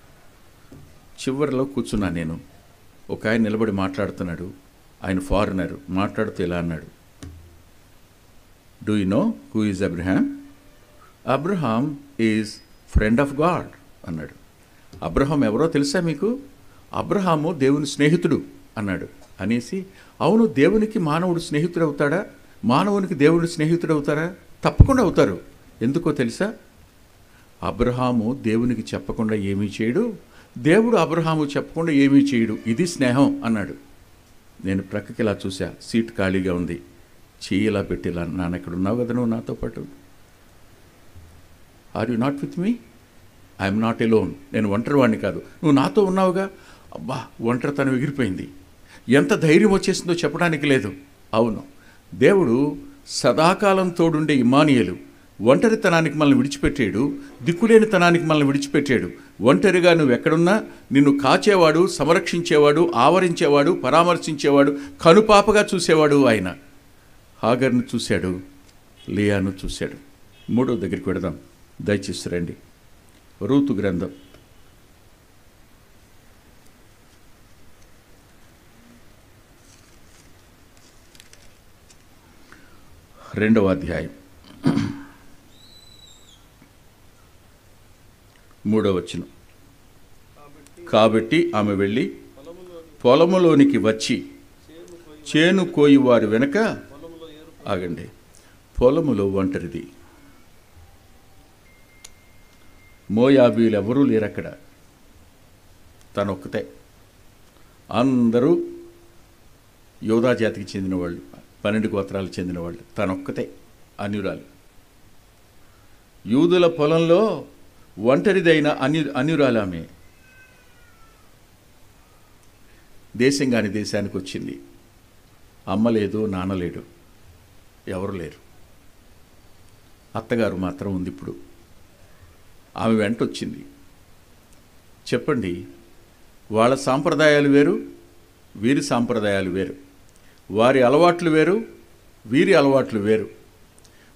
S1: చివరిలో కూర్చున్నా నేను. ఒక ఆయన నిలబడి మాట్లాడుతున్నాడు, ఆయన ఫారినర్. మాట్లాడుతూ ఇలా అన్నాడు, do you know who is Abraham? Abraham is friend of God అన్నాడు. అబ్రహాం ఎవరో తెలుసా మీకు? అబ్రహాము దేవుని స్నేహితుడు అన్నాడు. అనేసి, అవును, దేవునికి మానవుడు స్నేహితుడు అవుతాడా? మానవునికి దేవుడు స్నేహితుడు అవుతారా? తప్పకుండా అవుతారు. ఎందుకో తెలుసా? అబ్రహాము దేవునికి చెప్పకుండా ఏమీ చేయడు, దేవుడు అబ్రహాము చెప్పకుండా ఏమీ చేయడు. ఇది స్నేహం అన్నాడు. నేను ప్రక్కకి ఇలా చూసా, సీట్ ఖాళీగా ఉంది, చెయ్యి ఇలా పెట్టి ఇలా, నాన్న ఇక్కడ ఉన్నావు కదా నువ్వు నాతో పాటు, are you not with me? I'm not alone. నేను ఒంటరివాడిని కాదు, నువ్వు నాతో ఉన్నావుగా. అబ్బా, ఒంటరితనం ఎగిరిపోయింది. ఎంత ధైర్యం వచ్చేసిందో చెప్పడానికి లేదు. అవును, దేవుడు సదాకాలం తోడుండే ఇమ్మానుయేలు ఒంటరితనానికి మనల్ని విడిచిపెట్టాడు, దిక్కులేనితనానికి మనల్ని విడిచిపెట్టాడు. ఒంటరిగా నువ్వు ఎక్కడున్నా నిన్ను కాచేవాడు, సంరక్షించేవాడు, ఆవరించేవాడు, పరామర్శించేవాడు, కనుపాపగా చూసేవాడు ఆయన. హాగర్ను చూశాడు, లియాను చూశాడు. మూడో దగ్గరికి వెడదాం, దయచేసి రండి. రూతు గ్రంథం 2వ అధ్యాయం 3వ వచనం. కాబట్టి ఆమె వెళ్ళి పొలములోనికి వచ్చి చేను కోయి వారి వెనక, ఆగండి, పొలములో ఒంటరిది, మోయాబీలు ఎవరూ లేరు అక్కడ, తనొక్కతే. అందరూ యోధా జాతికి చెందినవాళ్ళు, 12 గోత్రాలకు చెందినవాళ్ళు, తనొక్కతే అన్యురాలు. యూదుల పొలంలో ఒంటరిదైన అన్యురాలు ఆమె. దేశం కాని దేశానికి వచ్చింది. అమ్మ లేదు, నాన్న లేడు, ఎవరు లేరు. అత్తగారు మాత్రం ఉంది. ఇప్పుడు ఆమె వెంట వచ్చింది. చెప్పండి, వాళ్ళ సాంప్రదాయాలు వేరు, వీరి సాంప్రదాయాలు వేరు. వారి అలవాట్లు వేరు, వీరి అలవాట్లు వేరు.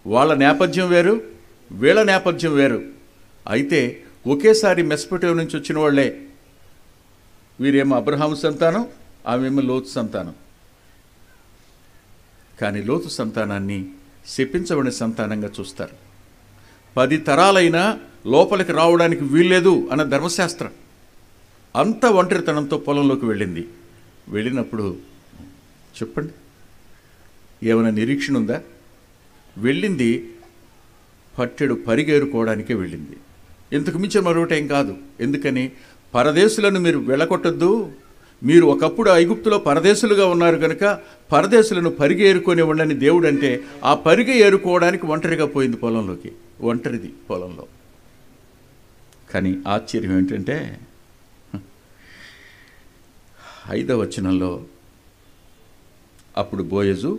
S1: వాళ్ళ నేపథ్యం వేరు, వీళ్ళ నేపథ్యం వేరు. అయితే ఒకేసారి మెస్పొటేమియా నుంచి వచ్చిన వాళ్ళే. వీరేమో అబ్రహాము సంతానం, ఆమెమో లోతు సంతానం. కానీ లోతు సంతానాన్ని శపించబడిన సంతానంగా చూస్తారు. 10 తరాలైనా లోపలికి రావడానికి వీల్లేదు అన్న ధర్మశాస్త్రం. అంత ఒంటరితనంతో పొలంలోకి వెళ్ళింది. వెళ్ళినప్పుడు చెప్పండి, ఏమైనా నిరీక్షణ ఉందా? వెళ్ళింది పట్టెడు పరిగేరుకోవడానికే వెళ్ళింది. ఇంతకు మించిన మరొకటేం కాదు. ఎందుకని? పరదేశులను మీరు వెళ్ళకొట్టద్దు, మీరు ఒకప్పుడు ఐగుప్తులో పరదేశులుగా ఉన్నారు కనుక పరదేశులను పరిగేరుకొని ఉండని దేవుడు అంటే, ఆ పరిగె ఏరుకోవడానికి ఒంటరిగా పోయింది పొలంలోకి. ఒంటరిది పొలంలో. కానీ ఆశ్చర్యం ఏంటంటే 5వ వచనంలో, అప్పుడు బోయజు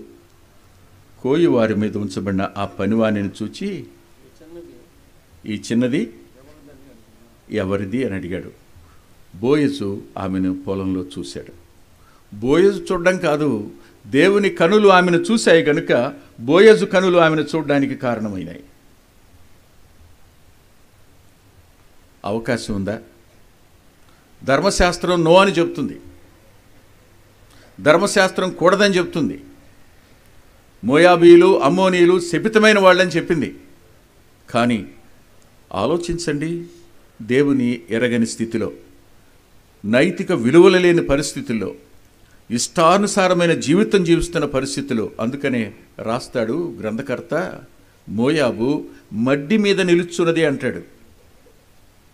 S1: కోయి వారి మీద ఉంచబడిన ఆ పనివాణిని చూచి, ఈ చిన్నది ఎవరిది అని అడిగాడు. బోయజు ఆమెను పొలంలో చూశాడు. బోయజు చూడడం కాదు, దేవుని కనులు ఆమెను చూశాయి కనుక బోయజు కనులు ఆమెను చూడడానికి కారణమైనాయి. అవకాశం ఉందా? ధర్మశాస్త్రం నో అని చెప్తుంది, ధర్మశాస్త్రం కూడదని చెప్తుంది. మోయాబీలు, అమ్మోనీయులు శపితమైన వాళ్ళని చెప్పింది. కానీ ఆలోచించండి, దేవుని ఎరగని స్థితిలో, నైతిక విలువలు లేని పరిస్థితుల్లో, ఇష్టానుసారమైన జీవితం జీవిస్తున్న పరిస్థితుల్లో, అందుకనే రాస్తాడు గ్రంథకర్త, మోయాబు మడ్డి మీద నిలుచున్నది అంటాడు.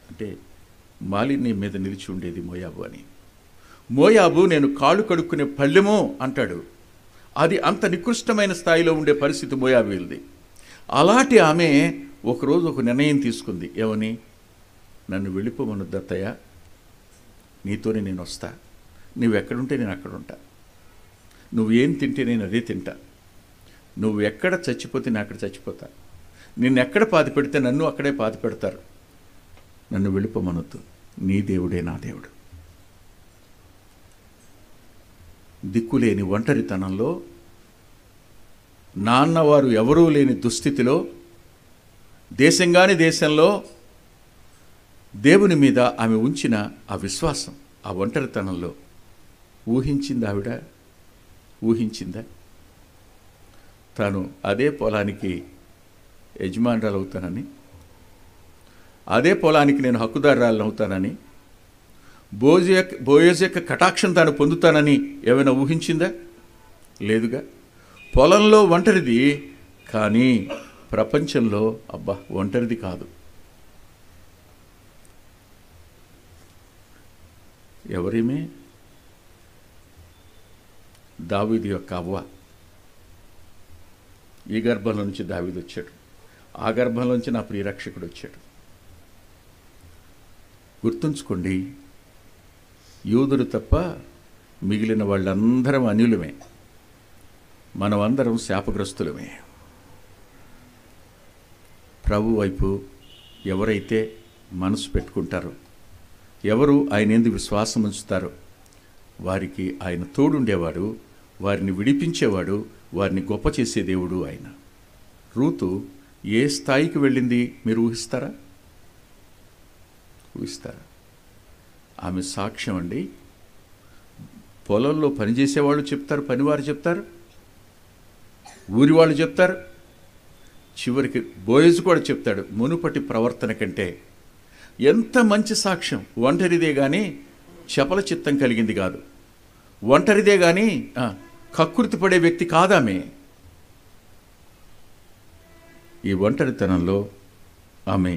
S1: అంటే మాలిన్యం మీద నిలిచి ఉండేది మోయాబు అని. మోయాబు నేను కాళ్ళు కడుక్కునే పళ్ళెమో అంటాడు. అది అంత నికృష్టమైన స్థాయిలో ఉండే పరిస్థితి మోయాబీలది. అలాంటి ఆమె ఒకరోజు ఒక నిర్ణయం తీసుకుంది. ఏమని? నన్ను వెళ్ళిపోమనొద్దు అత్తయ్య, నీతోనే నేను వస్తా, నువ్వెక్కడుంటే నేను అక్కడ ఉంటా, నువ్వు ఏం తింటే నేను అదే తింటా, నువ్వు ఎక్కడ చచ్చిపోతే నేను అక్కడ చచ్చిపోతా, నిన్ను ఎక్కడ పాతి పెడితే నన్ను అక్కడే పాతి పెడతారు, నన్ను వెళ్ళిపోమనొద్దు, నీ దేవుడే నా దేవుడు. దిక్కులేని ఒంటరితనంలో, నాన్నవారు ఎవరూ లేని దుస్థితిలో, దేశంగాని దేశంలో దేవుని మీద ఆమె ఉంచిన ఆ విశ్వాసం, ఆ ఒంటరితనంలో ఊహించిందా ఆవిడ? ఊహించిందా? తాను అదే పొలానికి యజమానురాలు అవుతానని, అదే పొలానికి నేను హక్కుదారురాలను అవుతానని, బోయజు యొక్క కటాక్షం తాను పొందుతానని ఏమైనా ఊహించిందా? లేదుగా. పొలంలో ఒంటరిది, కానీ ప్రపంచంలో అబ్బా ఒంటరిది కాదు. ఎవరేమే? దావీదు యొక్క అవ్వ. ఈ గర్భంలో నుంచి దావీదు వచ్చాడు, ఆ గర్భంలోంచి నా ప్రియరక్షకుడు వచ్చాడు. గుర్తుంచుకోండి, యూదులు తప్ప మిగిలిన వాళ్ళందరం అన్యులమే, మనమందరం శాపగ్రస్తులమే. ప్రభు వైపు ఎవరైతే మనసు పెట్టుకుంటారో, ఎవరు ఆయన యందు విశ్వాసం ఉంచుతారో వారికి ఆయన తోడుండేవాడు, వారిని విడిపించేవాడు, వారిని గొప్ప చేసే దేవుడు ఆయన. రూతు ఏ స్థాయికి వెళ్ళింది మీరు ఊహిస్తారా? ఆమె సాక్ష్యం అండి. పొలంలో పనిచేసేవాళ్ళు చెప్తారు, పనివారు చెప్తారు, ఊరి వాళ్ళు చెప్తారు, చివరికి బోయజు కూడా చెప్తాడు మునుపటి ప్రవర్తన కంటే. ఎంత మంచి సాక్ష్యం! ఒంటరిదే కానీ చపల చిత్తం కలిగింది కాదు, ఒంటరిదే కానీ కక్కుర్తి పడే వ్యక్తి కాదామే. ఈ ఒంటరితనంలో ఆమె,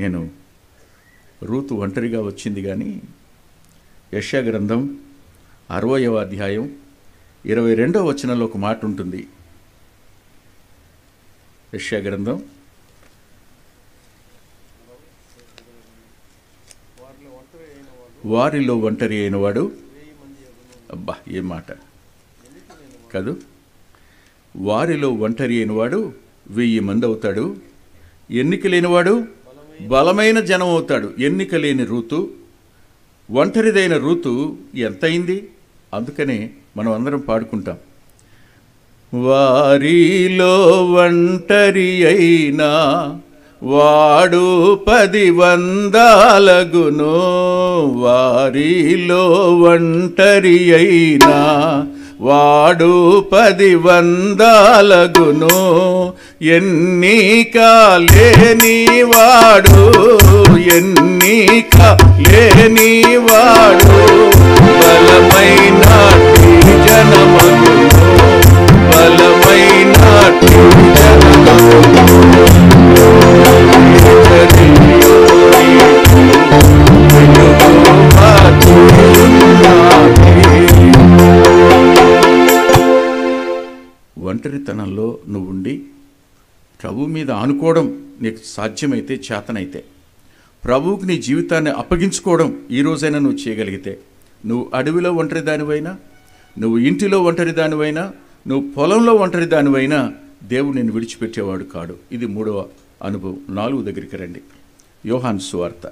S1: నేను రూతు ఒంటరిగా వచ్చింది కానీ యెషయా గ్రంథం 60వ అధ్యాయం 22వ వచనంలో ఒక మాట ఉంటుంది. యెషయా గ్రంథం వారిలో ఒంటరి అయినవాడు, అబ్బా ఏ మాట కాదు, వారిలో ఒంటరి అయినవాడు 1000 మంది అవుతాడు. ఎన్నిక లేనివాడు బలమైన జనం అవుతాడు. ఎన్నిక లేని రూతు, ఒంటరిదైన రూతు ఎంతయింది? అందుకనే మనం అందరం పాడుకుంటాం, వారిలో ఒంటరి అయినా వాడు 10 వందాలగును, వారిలో ఒంటరి అయినా వాడు 10 వందాలగును, ఎన్నిక లేని వాడు, ఎన్నిక లేని వాడు బలమైన జనమగును, బలమైన జనమగును. ఒంటరితనంలో నువ్వుండి ప్రభు మీద ఆనుకోవడం నీకు సాధ్యమైతే, చేతనైతే, ప్రభువుకి నీ జీవితాన్ని అప్పగించుకోవడం ఈ రోజైనా నువ్వు చేయగలిగితే, నువ్వు అడవిలో ఒంటరి దానివైనా, నువ్వు ఇంటిలో ఒంటరి దానివైనా, నువ్వు పొలంలో ఒంటరి దానివైనా దేవుడు నిన్ను విడిచిపెట్టేవాడు కాడు. ఇది 3వ అనుభవం. 4 దగ్గరికి రండి. యోహాను సువార్త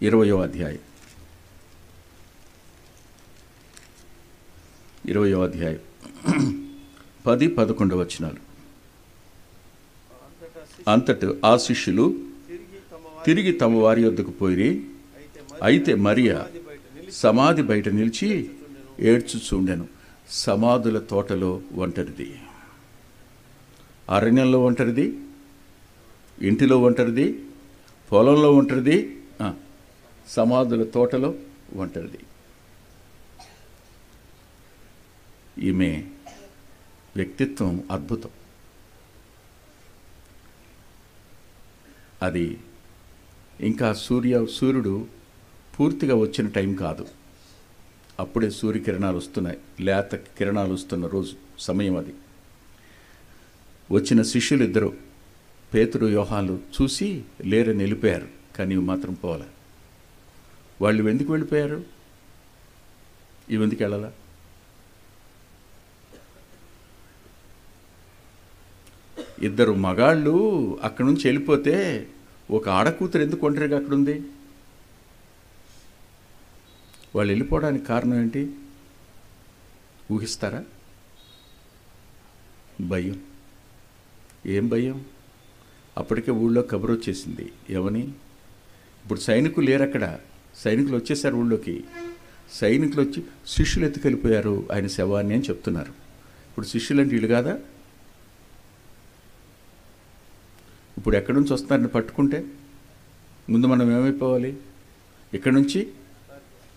S1: 20వ అధ్యాయం 10-11 వచనాలు. అంతట ఆ శిష్యులు తిరిగి తమ వారి యొద్దకు పోయి, అయితే మరియా సమాధి బయట నిలిచి ఏడ్చుచుండెను. సమాధుల తోటలో ఒంటరిది, అరణ్యంలో ఒంటరిది, ఇంటిలో ఒంటరిది, పొలంలో ఒంటరిది, సమాధుల తోటలో ఒంటరిది. ఈమె వ్యక్తిత్వం అద్భుతం. అది ఇంకా సూర్యుడు పూర్తిగా వచ్చిన టైం కాదు, అప్పుడే సూర్యకిరణాలు వస్తున్నాయి, లేత కిరణాలు వస్తున్న రోజు సమయం అది. వచ్చిన శిష్యులు ఇద్దరు, పేతురు యోహాను చూసి లేరని వెళ్ళిపోయారు, కానీ ఇవి మాత్రం పోలే. వాళ్ళు ఎందుకు వెళ్ళిపోయారు? ఇవి ఎందుకు వెళ్ళాలా? ఇద్దరు మగాళ్ళు అక్కడి నుంచి వెళ్ళిపోతే ఒక ఆడకూతురు ఎందుకు ఒంటరిగా అక్కడుంది? వాళ్ళు వెళ్ళిపోవడానికి కారణం ఏంటి ఊహిస్తారా? భయం. ఏం భయం? అప్పటికే ఊళ్ళో కబురు వచ్చేసింది. ఏమని? ఇప్పుడు సైనికులు లేరు అక్కడ, సైనికులు వచ్చేసారు ఊళ్ళోకి. సైనికులు వచ్చి శిష్యులు ఎత్తుకెళ్ళిపోయారు ఆయన శవాన్ని అని చెప్తున్నారు. ఇప్పుడు శిష్యులు అంటే వీళ్ళు కాదా? ఇప్పుడు ఎక్కడి నుంచి వస్తున్నారని పట్టుకుంటే ముందు మనం ఏమైపోవాలి? ఇక్కడి నుంచి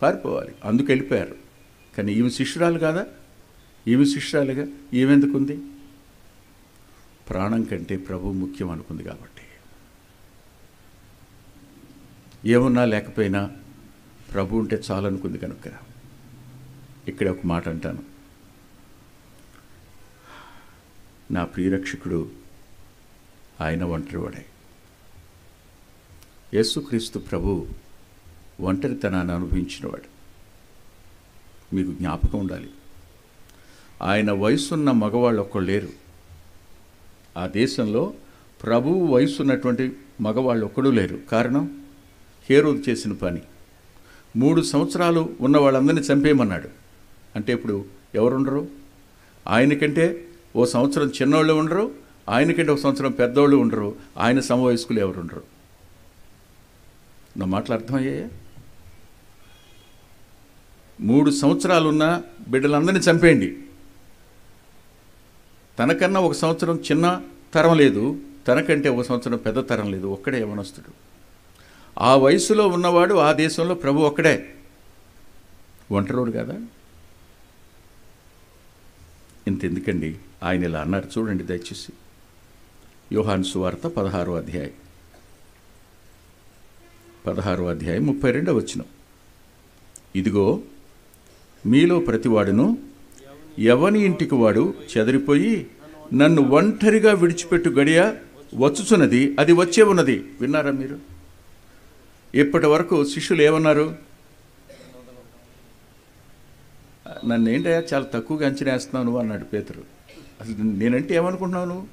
S1: పారిపోవాలి. అందుకు వెళ్ళిపోయారు. కానీ ఈమె శిష్యురాలు కాదా? ఈమె శిష్యురాలుగా ఈమెందుకుంది? ప్రాణం కంటే ప్రభు ముఖ్యం అనుకుంది కాబట్టి. ఏమున్నా లేకపోయినా ప్రభు ఉంటే చాలనుకుంది కనుక. ఇక్కడ ఒక మాట అంటాను, నా ప్రియరక్షకుడు ఆయన ఒంటరివాడే. యేసుక్రీస్తు ప్రభు ఒంటరితనాన్ని అనుభవించినవాడు. మీకు జ్ఞాపకం ఉండాలి, ఆయన వయసున్న మగవాళ్ళు ఒక్కళ్ళు లేరు. ఆ దేశంలో ప్రభువు వయసున్నటువంటి మగవాళ్ళు ఒక్కడూ లేరు. కారణం హేరోదు చేసిన పని. 3 సంవత్సరాలు ఉన్న వాళ్ళందరినీ చంపేయమన్నాడు. అంటే ఇప్పుడు ఎవరుండరు? ఆయనకంటే ఓ సంవత్సరం చిన్నోళ్ళు ఉండరు, ఆయనకంటే ఒక సంవత్సరం పెద్దోళ్ళు ఉండరు, ఆయన సమవయస్కులు ఎవరు ఉండరు. నా మాటలు అర్థమయ్యాయా? 3 సంవత్సరాలున్న బిడ్డలందరినీ చంపేయండి. తనకన్నా ఒక సంవత్సరం చిన్న తరం లేదు, తనకంటే ఒక సంవత్సరం పెద్ద తరం లేదు, ఒక్కడే యవనస్తుడు. ఆ వయసులో ఉన్నవాడు ఆ దేశంలో ప్రభు ఒక్కడే. ఒంటరోడు కదా? ఇంతెందుకండి, ఆయన ఇలా అన్నారు చూడండి దయచేసి. యోహాను సువార్త 16వ అధ్యాయం 32వ వచనం. ఇదిగో మీలో ప్రతివాడును ఎవని ఇంటికి వాడు చెదిరిపోయి నన్ను ఒంటరిగా విడిచిపెట్టు గడియ వచ్చుచున్నది, అది వచ్చే ఉన్నది. విన్నారా మీరు? ఇప్పటి వరకు శిష్యులు ఏమన్నారు? నన్ను ఏంటయ్యా చాలా తక్కువగా అంచనా వేస్తున్నావు నువ్వు అన్నాడు పేతురు. అసలు నేనంటే ఏమనుకుంటున్నావు నువ్వు?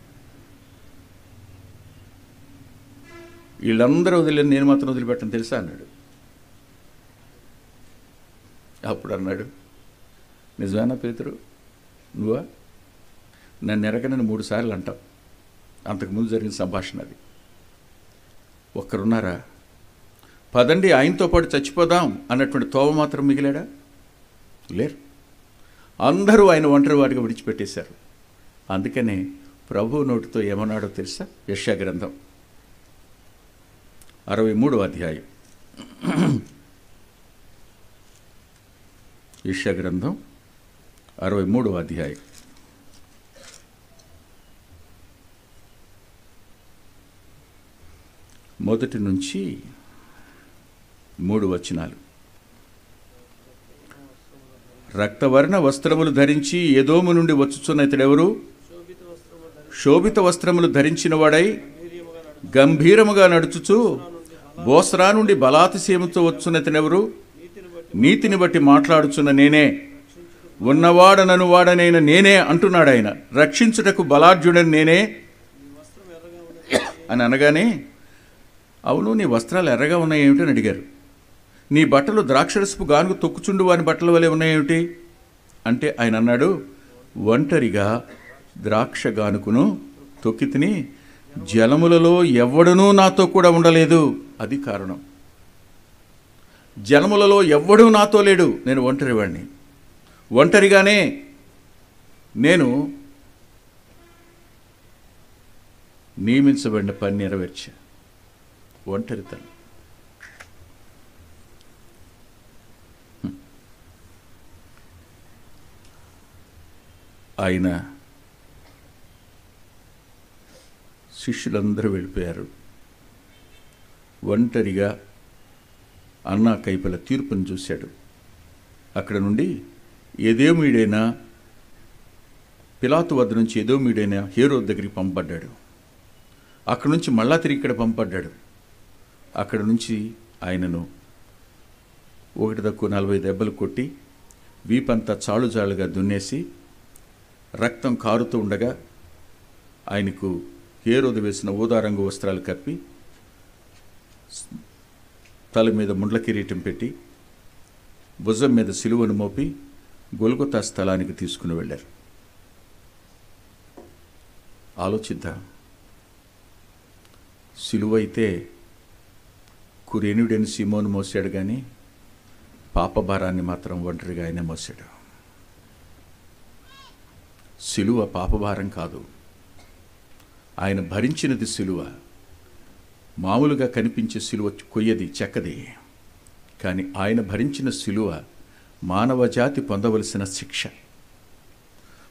S1: వీళ్ళందరూ వదిలేని నేను మాత్రం వదిలిపెట్టను తెలుసా అన్నాడు. అప్పుడు అన్నాడు, నిజమేనా పేతురు? నువ్వా? నన్ను ఎరగనని 3 సార్లు అంటావు. అంతకుముందు జరిగిన సంభాషణ అది. ఒక్కరున్నారా? పదండి ఆయనతో పాటు చచ్చిపోదాం అన్నటువంటి తోవ మాత్రం మిగిలాడా? లేరు. అందరూ ఆయన ఒంటరి వాడిగా విడిచిపెట్టేశారు. అందుకనే ప్రభు నోటితో ఏమన్నాడో తెలుసా? యెషయా గ్రంథం 63వ అధ్యాయం. యెషయా గ్రంథం 63వ అధ్యాయం. మొదటి నుంచి 3 వచనాలు. రక్తవర్ణ వస్త్రములు ధరించి ఎదోము నుండి వచ్చుచున్న ఇతడెవరు? శోభిత వస్త్రములు ధరించిన వాడై గంభీరముగా నడుచుచు బోస్రా నుండి బలాతిశయముతో వచ్చున్న ఇతడెవరు? నీతిని బట్టి మాట్లాడుచున్న నేనే, ఉన్నవాడనను వాడనైన నేనే అంటున్నాడు ఆయన. రక్షించుటకు బలాఢ్యుడని నేనే అని అనగానే, అవును నీ వస్త్రాలు ఎర్రగా ఉన్నాయేమిటి అని అడిగారు. నీ బట్టలు ద్రాక్షరసపు గానుగు తొక్కుచుండు వాని బట్టల వలె ఉన్నాయేమిటి అంటే ఆయన అన్నాడు, ఒంటరిగా ద్రాక్ష గానుకును తొక్కి తిని జలములలో ఎవ్వడనూ నాతో కూడా ఉండలేదు. అది కారణం. జలములలో ఎవ్వడూ నాతో లేడు, నేను ఒంటరివాడిని. ఒంటరిగానే నేను నియమించబడిన పని నెరవేర్చా. ఒంటరితనం. ఆయన శిష్యులందరూ వెళ్ళిపోయారు. ఒంటరిగా అన్నా కైపల తీర్పును చూశాడు. అక్కడ నుండి ఎదోమీయుడైన పిలాతు వద్ద నుంచి ఎదోమీయుడైన హేరోదు దగ్గరికి పంపబడ్డాడు. అక్కడ నుంచి మళ్ళా తిరిగి ఇక్కడ పంపబడ్డాడు. అక్కడ నుంచి ఆయనను 1-40 దెబ్బలు కొట్టి వీపంతా చాలుజాలుగా దున్నేసి రక్తం కారుతూ ఉండగా ఆయనకు హేరోదు వేసిన ఊదారంగు వస్త్రాలు కప్పి తల మీద ముండ్ల కిరీటం పెట్టి భుజం మీద సిలువను మోపి గొల్గొతా స్థలానికి తీసుకుని వెళ్ళారు. ఆలోచిద్దాం. సిలువైతే కురేనుడని సీమోను మోసాడు, కానీ పాపభారాన్ని మాత్రం ఒంటరిగా ఆయన మోసాడు. సిలువ పాపభారం కాదు, ఆయన భరించినది సిలువ. మామూలుగా కనిపించే సిలువ కొయ్యది, చెక్కది. కానీ ఆయన భరించిన సిలువ మానవ జాతి పొందవలసిన శిక్ష,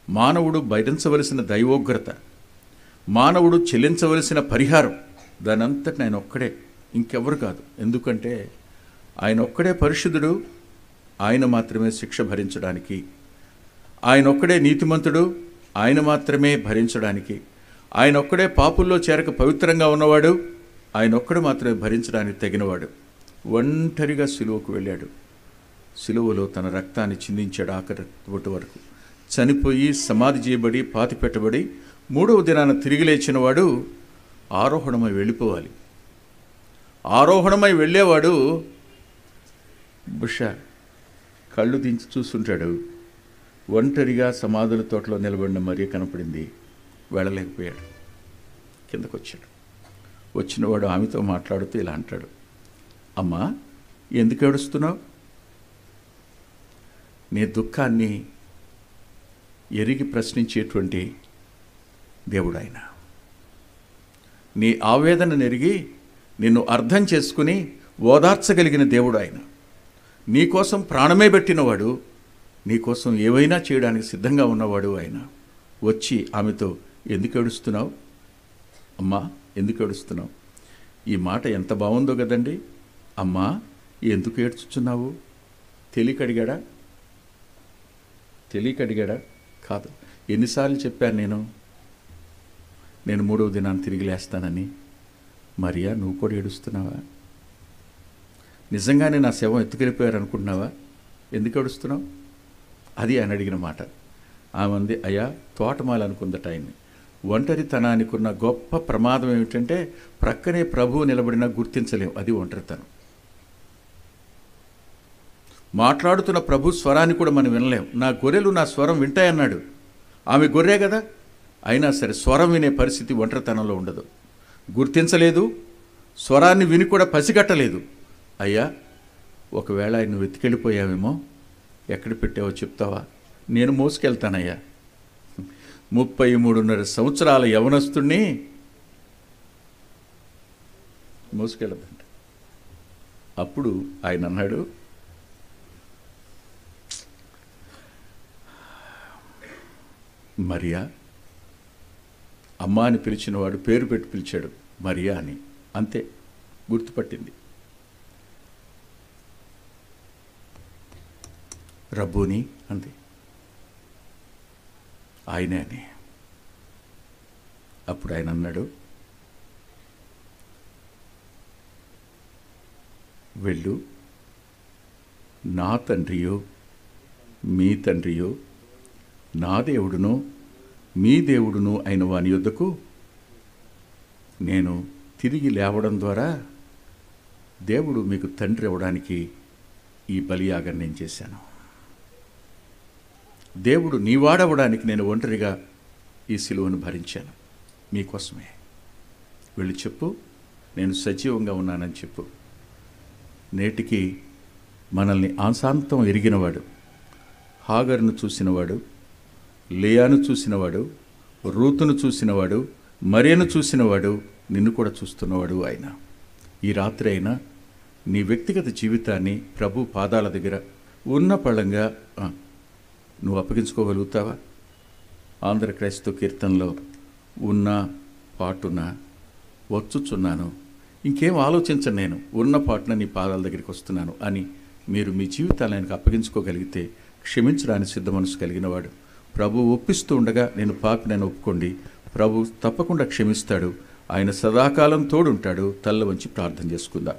S1: మానవుడు భరించవలసిన దైవోగ్రత, మానవుడు చెల్లించవలసిన పరిహారం. దానంతటి ఆయన ఒక్కడే, ఇంకెవరు కాదు. ఎందుకంటే ఆయన ఒక్కడే పరిశుద్ధుడు, ఆయన మాత్రమే శిక్ష భరించడానికి. ఆయన ఒక్కడే నీతిమంతుడు, ఆయన మాత్రమే భరించడానికి. ఆయన ఒక్కడే పాపుల్లో చేరక పవిత్రంగా ఉన్నవాడు, ఆయన ఒక్కడు మాత్రమే భరించడానికి తగినవాడు. ఒంటరిగా సిలువకు వెళ్ళాడు. సిలువలో తన రక్తాన్ని చిందించాడు ఆఖరి బొట్టు వరకు. చనిపోయి సమాధి చేయబడి పాతి పెట్టబడి 3వ దినాన తిరిగి లేచినవాడు ఆరోహణమై వెళ్ళిపోవాలి. ఆరోహణమై వెళ్ళేవాడు బుష కళ్ళు దించి చూస్తుంటాడు. ఒంటరిగా సమాధుల తోటలో నిలబడిన మరియ కనపడింది. వెళ్ళలేకపోయాడు, కిందకు వచ్చాడు. వచ్చినవాడు ఆమెతో మాట్లాడుతూ ఇలా అంటాడు, అమ్మా ఎందుకు ఏడుస్తున్నావు? నీ దుఃఖాన్ని ఎరిగి ప్రశ్నించేటువంటి దేవుడు ఆయన. నీ ఆవేదనను ఎరిగి నిన్ను అర్థం చేసుకుని ఓదార్చగలిగిన దేవుడు ఆయన. నీకోసం ప్రాణమే పెట్టినవాడు, నీకోసం ఏవైనా చేయడానికి సిద్ధంగా ఉన్నవాడు ఆయన. వచ్చి ఆమెతో ఎందుకు ఏడుస్తున్నావు అమ్మా, ఎందుకు ఏడుస్తున్నావు? ఈ మాట ఎంత బాగుందో కదండి. అమ్మా ఎందుకు ఏడ్చుచున్నావు? తెలియకడిగాడా? తెలియకడిగాడా? కాదు. ఎన్నిసార్లు చెప్పాను నేను 3వ దినాన్ని తిరిగి లేస్తానని. మరియా నువ్వు కూడా ఏడుస్తున్నావా? నిజంగానే నా శవం ఎత్తుకెళ్ళిపోయారు అనుకుంటున్నావా? ఎందుకు ఏడుస్తున్నావు? అది ఆయన అడిగిన మాట. ఆమె అంది, అయ్యా తోటమాల అనుకుందట ఆయన్ని. ఒంటరితనానికి ఉన్న గొప్ప ప్రమాదం ఏమిటంటే ప్రక్కనే ప్రభువు నిలబడినా గుర్తించలేం. అది ఒంటరితనం. మాట్లాడుతున్న ప్రభు స్వరాన్ని కూడా మనం వినలేం. నా గొర్రెలు నా స్వరం వింటాయన్నాడు. ఆమె గొర్రె కదా, అయినా సరే స్వరం వినే పరిస్థితి ఒంటరితనంలో ఉండదు. గుర్తించలేదు, స్వరాన్ని విని కూడా పసిగట్టలేదు. అయ్యా ఒకవేళ ఆయన నువ్వు వెతికెళ్ళిపోయావేమో, ఎక్కడ పెట్టావో చెప్తావా? నేను మోసుకెళ్తానయ్యా. 33.5 సంవత్సరాల యవనస్తుణ్ణి మోసుకెళ్ళదంట. అప్పుడు ఆయన అన్నాడు, మరియా. అమ్మ అని పిలిచినవాడు పేరు పెట్టి పిలిచాడు, మరియా అని. అంతే, గుర్తుపట్టింది. రబ్బూని అంది, ఆయనే అని. అప్పుడు ఆయన అన్నాడు, వెళ్ళు, నా తండ్రియో మీ తండ్రియో, నా దేవుడును మీ దేవుడును అయిన వాని యొద్దకు నేను తిరిగి లేవడం ద్వారా దేవుడు మీకు తండ్రి అవ్వడానికి ఈ బలియాగం నేను చేశాను. దేవుడు నీవాడవడానికి నేను ఒంటరిగా ఈ సిలువను భరించాను మీకోసమే. వెళ్ళి చెప్పు, నేను సజీవంగా ఉన్నానని చెప్పు. నేటికి మనల్ని ఆశాంతం ఎరిగినవాడు, హాగరును చూసినవాడు, లేయాను చూసినవాడు, రూతును చూసినవాడు, మరియను చూసినవాడు, నిన్ను కూడా చూస్తున్నవాడు ఆయన. ఈ రాత్రి అయినా నీ వ్యక్తిగత జీవితాన్ని ప్రభు పాదాల దగ్గర ఉన్న పళంగా నువ్వు అప్పగించుకోగలుగుతావా? ఆంధ్ర క్రైస్తవ కీర్తనలో ఉన్న పాటున వచ్చుచున్నాను, ఇంకేం ఆలోచించను, నేను ఉన్న పాటున నీ పాదాల దగ్గరికి వస్తున్నాను అని మీరు మీ జీవితాన్ని ఆయనకు అప్పగించుకోగలిగితే క్షమించడానికి సిద్ధ మనసు కలిగినవాడు. ప్రభు ఒప్పిస్తూ ఉండగా నేను పాపినని ఒప్పుకోండి, ప్రభు తప్పకుండా క్షమిస్తాడు. ఆయన సదాకాలం తోడుంటాడు. తల్ల వంచి ప్రార్థన చేసుకుందాం.